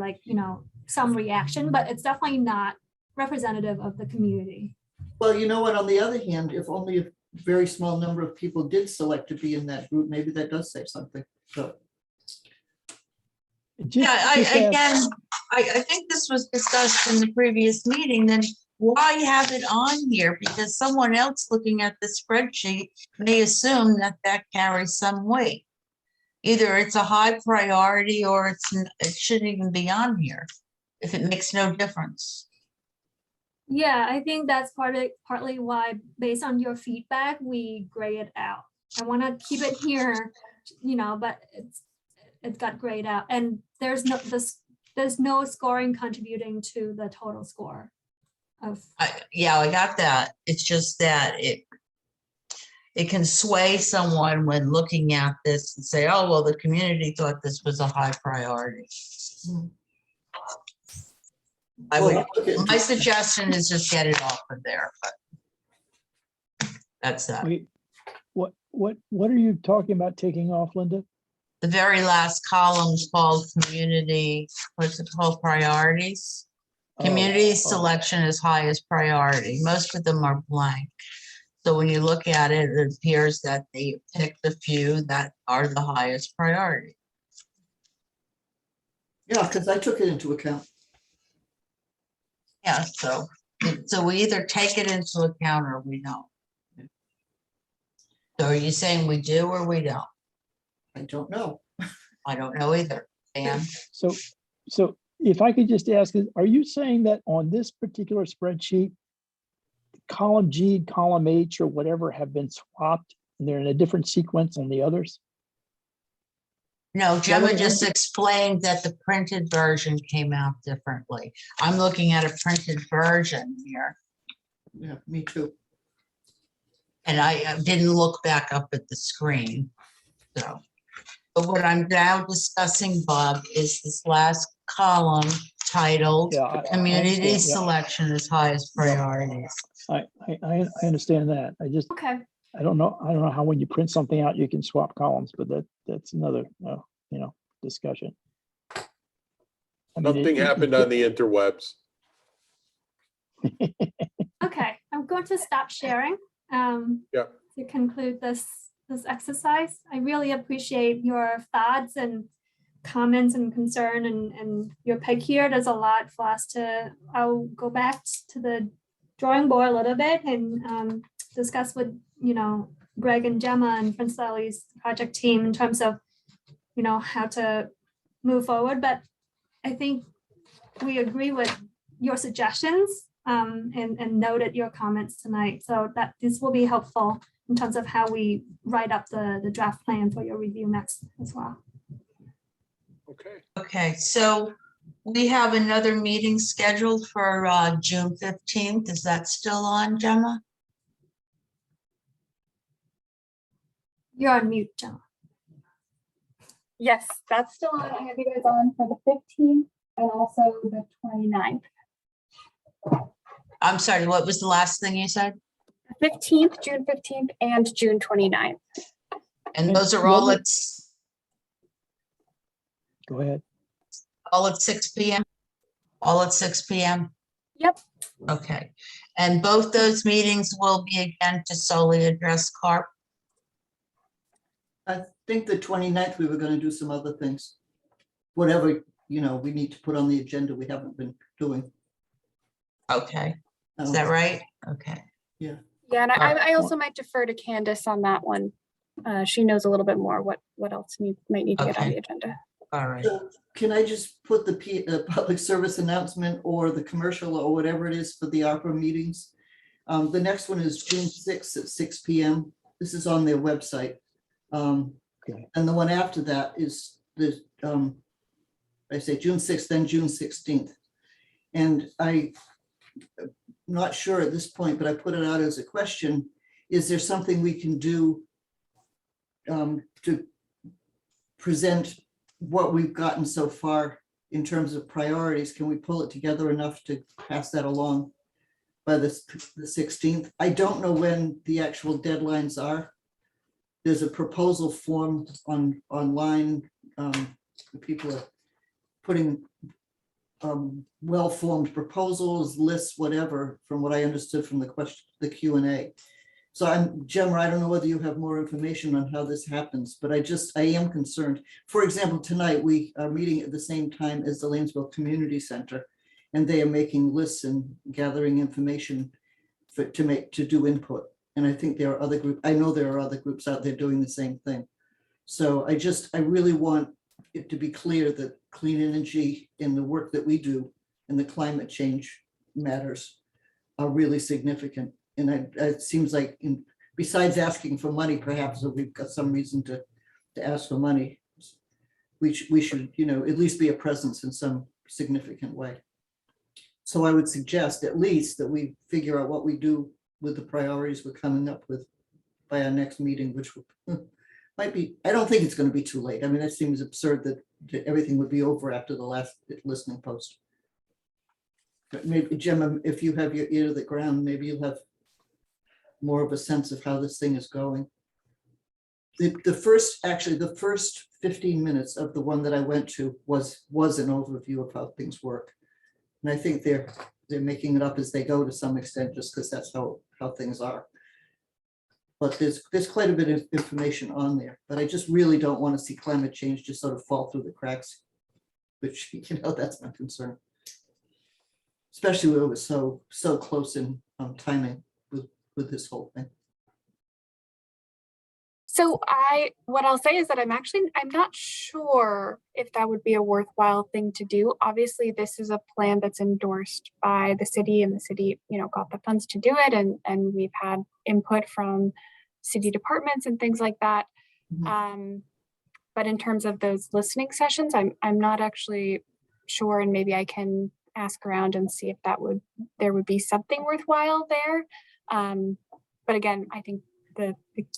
some reaction, but it's definitely not representative of the community. Well, you know what, on the other hand, if only a very small number of people did select to be in that group, maybe that does say something. So, I think this was discussed in the previous meeting, then why have it on here? Because someone else looking at the spreadsheet may assume that carries some weight. Either it's a high priority or it shouldn't even be on here if it makes no difference. Yeah, I think that's partly why, based on your feedback, we gray it out. I want to keep it here, but it's got grayed out, and there's no scoring contributing to the total score of. I got that. It's just that it can sway someone when looking at this and say, oh, well, the community thought this was a high priority. My suggestion is just get it off of there, but that's that. Wait, what are you talking about taking off, Linda? The very last column is called community, what's it called, priorities? Community selection is highest priority. Most of them are blank. So when you look at it, it appears that they picked the few that are the highest priority. yeah, because I took it into account. Yeah, so So we either take it into account or we don't. So are you saying we do or we don't? I don't know. I don't know either. Dan? So if I could just ask, are you saying that on this particular spreadsheet, column G, and column H, or whatever have been swapped, and they're in a different sequence on the others? No, what Gemma it just is? explained that the printed version came out differently. I'm looking at a printed version here, Yeah, me too. and I didn't look back up at the screen, so. But what I'm now discussing, Bob, is this last column titled Yeah, I Community understand, yeah. Selection as Highest Priorities. I understand that. Okay, I don't know how when you print something out, you can swap columns, but that's another, discussion. I mean, Something happened on the interwebs. okay, I'm going to stop sharing. Yeah. To conclude this exercise. I really appreciate your thoughts and comments and concern and your pick here. There's a lot for us to, I'll go back to the drawing board a little bit and discuss with, Greg and Gemma and Prince Lily's project team in terms of, how to move forward. But I think we agree with your suggestions and noted your comments tonight. So that this will be helpful in terms of how we write up the draft plan for your review next as well. Okay. Okay, so we have another meeting scheduled for June 15th. Is that still on, Gemma? You're on mute, Gemma. Yes, that's still on. I have you guys on for the 15th and also the 29th. I'm sorry, what was the last thing you said? 15th, June 15th, and June 29th. And those are all at Go ahead. all at 6 p.m.? All at 6 p.m.? Yep. Okay. And both those meetings will be again to solely address CARP? I think the 29th, we were going to do some other things. Whatever, we need to put on the agenda, we haven't been doing. Okay, is that right? Okay. Yeah, and I also might defer to Candace on that one. She knows a little bit more what else might need to get on Okay. the agenda. All right. So can I just put the public service announcement or the commercial or whatever it is for the ARPA meetings? The next one is June 6th at 6 p.m. This is on their website. Okay. And the one after that is I say June 6th, then June 16th. And I'm not sure at this point, but I put it out as a question. Is there something we can do to present what we've gotten so far in terms of priorities? Can we pull it together enough to pass that along by the 16th? I don't know when the actual deadlines are. There's a proposal form online. People are putting well-formed proposals, lists, whatever, from what I understood from the Q&A. So Gemma, I don't know whether you have more information on how this happens, but I am concerned. For example, tonight we are meeting at the same time as the Lanesville Community Center, and they are making lists and gathering information to do input. And I think there are other groups, I know there are other groups out there doing the same thing. So I really want it to be clear that clean energy and the work that we do and the climate change matters are really significant. And it seems like besides asking for money, perhaps that we've got some reason to ask for money, we should, at least be a presence in some significant way. So I would suggest at least that we figure out what we do with the priorities we're coming up with by our next meeting, which might be, I don't think it's going to be too late. I mean, it seems absurd that everything would be over after the last listening post. But maybe, Gemma, if you have your ear to the ground, maybe you'll have more of a sense of how this thing is going. The first 15 minutes of the one that I went to was an overview of how things work. And I think they're making it up as they go to some extent, just because that's how things are. But there's quite a bit of information on there, but I just really don't want to see climate change just sort of fall through the cracks, which, that's my concern. especially when it was so close in timing with this whole thing. So what I'll say is that I'm not sure if that would be a worthwhile thing to do. Obviously, this is a plan that's endorsed by the city, and the city, got the funds to do it. And we've had input from city departments and things like that. But in terms of those listening sessions, I'm not actually sure, and maybe I can ask around and see if there would be something worthwhile there. But again, I think the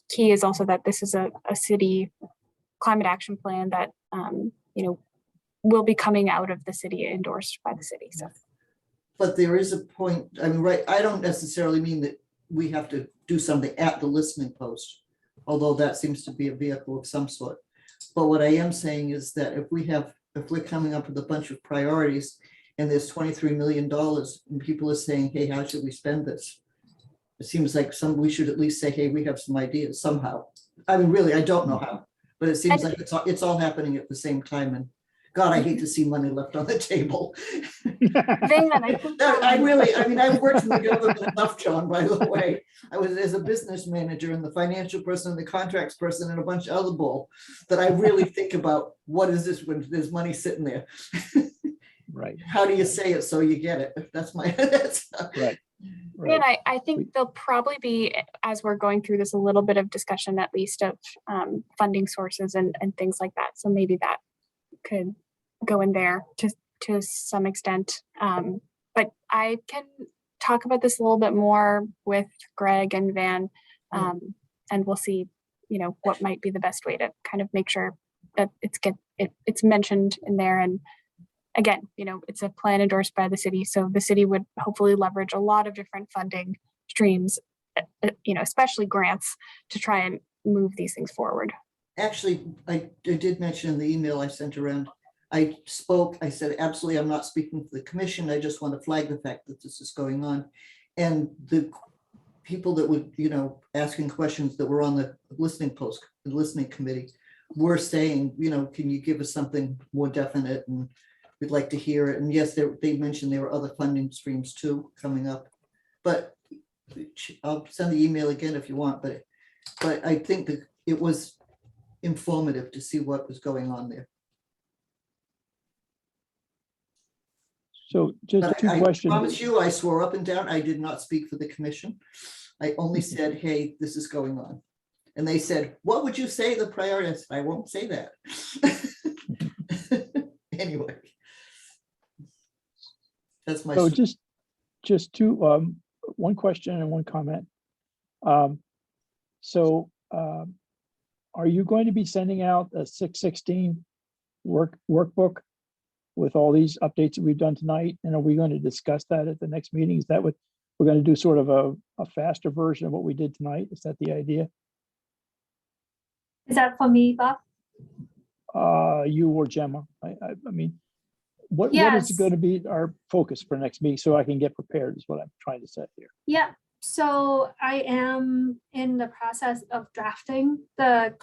key is also that this is a city climate action plan that will be coming out of the city, endorsed by the city. So, but there is a point. I mean, right? I don't necessarily mean that we have to do something at the listening post, although that seems to be a vehicle of some sort. But what I am saying is that if we're coming up with a bunch of priorities and there's $23 million and people are saying, hey, how should we spend this? It seems like we should at least say, hey, we have some ideas somehow. I mean, really, I don't know how, but it seems like it's all happening at the same time. And God, I hate to see money left on the table. Van, I think, I've worked in the government enough, John, by the way. I was as a business manager and the financial person and the contracts person and a bunch of other bull that I really think about what is this when there's money sitting there. Right. How do you say it so you get it? That's Right. And I think there'll probably be, as we're going through this, a little bit of discussion, at least of funding sources and things like that. So maybe that could go in there to some extent. But I can talk about this a little bit more with Greg and Van, and we'll see, what might be the best way to kind of make sure that it's mentioned in there. And again, it's a plan endorsed by the city. So the city would hopefully leverage a lot of different funding streams, especially grants, to try and move these things forward. Actually, I did mention in the email I sent around, I said, absolutely, I'm not speaking for the commission. I just want to flag the fact that this is going on. And the people that would, asking questions that were on the listening committee were saying, can you give us something more definite? And we'd like to hear it. And yes, they mentioned there were other funding streams too coming up. But I'll send the email again if you want. But I think that it was informative to see what was going on there. So just But two I questions. promise you, I swore up and down, I did not speak for the commission. I only said, hey, this is going on. And they said, what would you say the priority? I said, I won't say that. Anyway. That's my. So just two, one question and one comment. Are you going to be sending out a 616 workbook with all these updates that we've done tonight? And are we going to discuss that at the next meeting? Is that what we're going to do, sort of a faster version of what we did tonight? Is that the idea? Is that for me, Bob? You or Gemma? I mean, what Yes. is going to be our focus for next meeting so I can get prepared is what I'm trying to say here. Yeah, so I am in the process of drafting the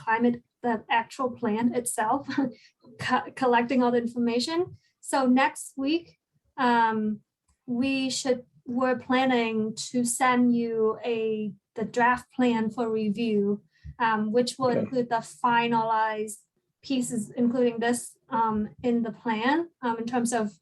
actual plan itself, collecting all the information. So next week, we're planning to send you the draft plan for review, which will Okay. include the finalized pieces, including this in the plan, in terms of,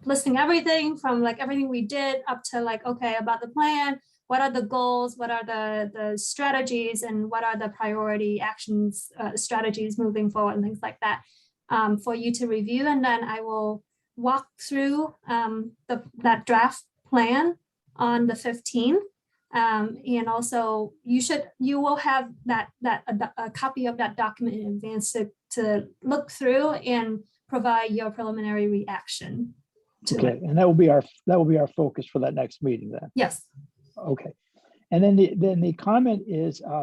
listing everything from everything we did up to about the plan, what are the goals, what are the strategies, and what are the priority actions, strategies moving forward and things like that, for you to review. And then I will walk through that draft plan on the 15th. And also you will have a copy of that document in advance to look through and provide your preliminary reaction to Okay, it. and that will be our focus for that next meeting then. Yes. Okay, and then the comment is, I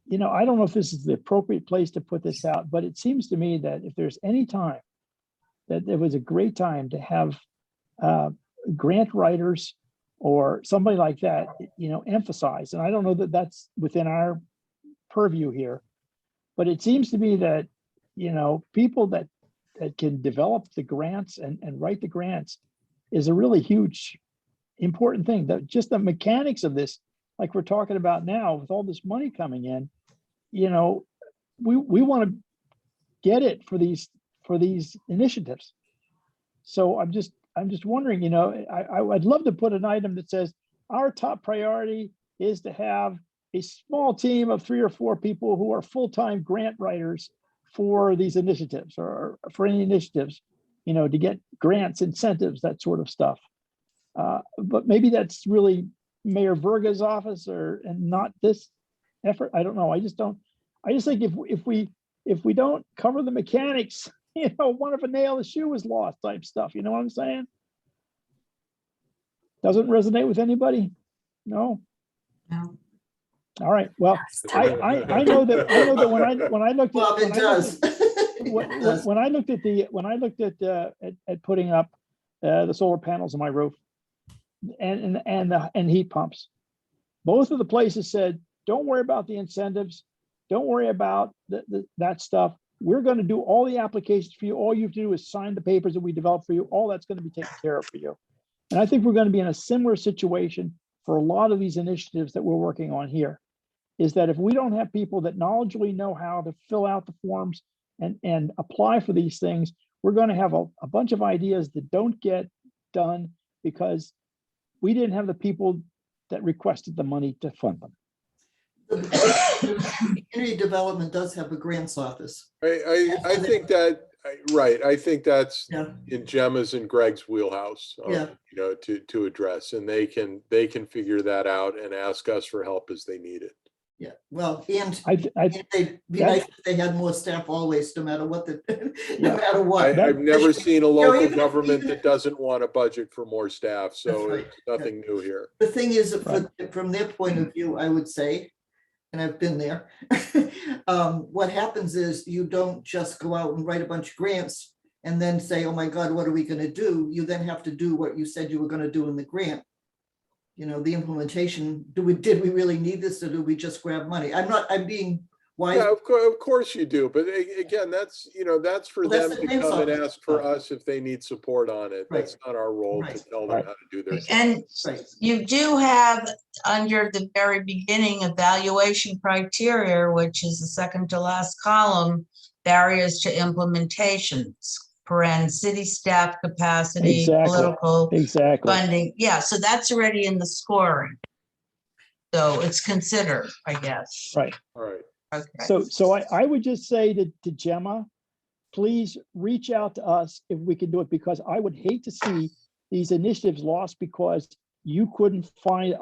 don't know if this is the appropriate place to put this out, but it seems to me that if there's any time that there was a great time to have grant writers or somebody like that, emphasize, and I don't know that that's within our purview here, but it seems to me that, people that can develop the grants and write the grants, is a really huge, important thing. That just the mechanics of this, like we're talking about now, with all this money coming in, you know, we want to get it for these initiatives. So I'm just wondering, you know, I'd love to put an item that says our top priority is to have a small team of 3 or 4 people who are full-time grant writers for these initiatives or for any initiatives, you know, to get grants, incentives, that sort of stuff. But maybe that's really Mayor Verga's office and not this effort. I don't know. I just think if we don't cover the mechanics, you know, one if a nail, the shoe is lost type stuff. You know what I'm saying? Doesn't resonate with anybody? No. No. All right. Well, I know that when I looked Bob, it does. when I looked at putting up the solar panels on my roof and heat pumps, both of the places said, don't worry about the incentives, don't worry about that stuff. We're going to do all the applications for you. All you have to do is sign the papers that we developed for you. All that's going to be taken care of for you. And I think we're going to be in a similar situation for a lot of these initiatives that we're working on here, is that if we don't have people that knowledgeably know how to fill out the forms and apply for these things, we're going to have a bunch of ideas that don't get done because we didn't have the people that requested the money to fund them. Community development does have a grants office. I think that, right, I think that's Yeah. in Gemma's and Greg's wheelhouse, Yeah. you know, to address, and they can figure that out and ask us for help as they need it. Yeah, well, and that- it'd be nice if they had more staff always, no matter what Yeah. no matter what. I've never seen a know, local even- government that doesn't want a budget for more staff, so right. it's nothing new here. The thing is, Right. from their point of view, I would say, and I've been there, what happens is you don't just go out and write a bunch of grants and then say, oh my God, what are we going to do? You then have to do what you said you were going to do in the grant. You know, the implementation, did we really need this, or do we just grab money? I'm being wise. Yeah, of course you do, but again, that's, you know, that's for Well, that's them the to grants come and office ask for stuff. us if they need support on it. Right. That's not our role to Right. tell them Right. how to do their stuff. And Right. you do have under the very beginning evaluation criteria, which is the second to last column, barriers to implementations, city staff capacity, Exactly. political Exactly. funding. Yeah, so that's already in the scoring. So it's considered, I guess. Right. All right. Okay. So I would just say to Gemma, please reach out to us if we can do it, because I would hate to see these initiatives lost because you couldn't find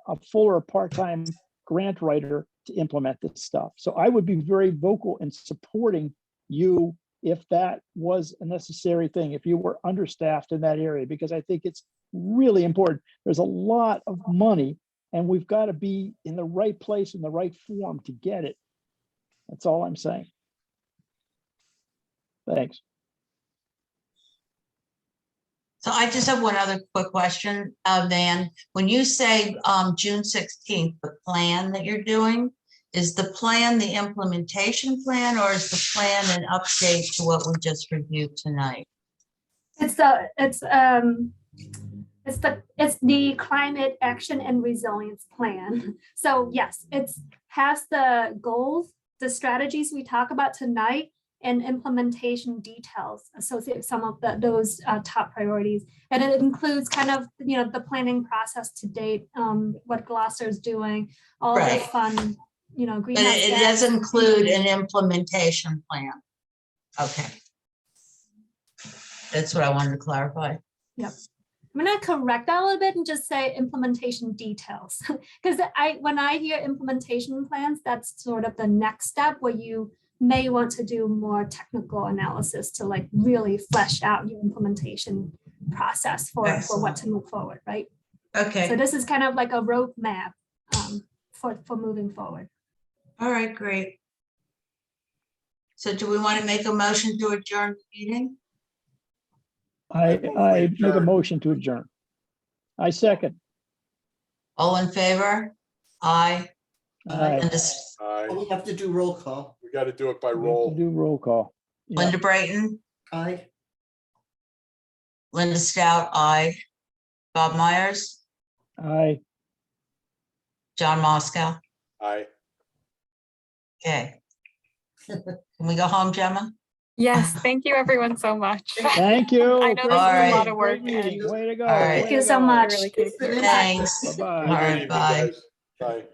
a full or part-time grant writer to implement this stuff. So I would be very vocal in supporting you if that was a necessary thing, if you were understaffed in that area, because I think it's really important. There's a lot of money and we've got to be in the right place in the right form to get it. That's all I'm saying. Thanks. So I just have one other quick question, Van. When you say June 16th, the plan that you're doing, is the plan the implementation plan, or is the plan an update to what we just reviewed tonight? It's the climate action and resilience plan. So yes, has the goals, the strategies we talk about tonight, and implementation details associated with some of those top priorities. And it includes kind of, you know, the planning process to date, what Gloucester is doing, all the Right. fun, you know, But greenhouse it gas. does include an implementation plan. Okay. That's what I wanted to clarify. I'm gonna correct that a little bit and just say implementation details. Because when I hear implementation plans, that's sort of the next step where you may want to do more technical analysis to like really flesh out your implementation process for what to move forward, right? Okay, So this is kind of like a roadmap for moving forward. all right, great. So do we want to make a motion to adjourn the meeting? I make a adjourn. motion to adjourn. I second. All in favor? Aye. Aye. And this, We have to do roll call. We got to do it by We have to roll. do roll call. Yeah. Linda Brayton, Aye. Linda Stout, aye. Bob Myers, Aye. John Moscow. Aye. Okay. Can we go home, Gemma? Yes, thank you everyone so much. Thank you. I know Great this is a Alright. lot of work. Great meeting. and Way to go. Alright. way Thank you to so go. much. I really It's been care. Thanks. Bye-bye. All Have a good right, evening, bye. guys. Bye.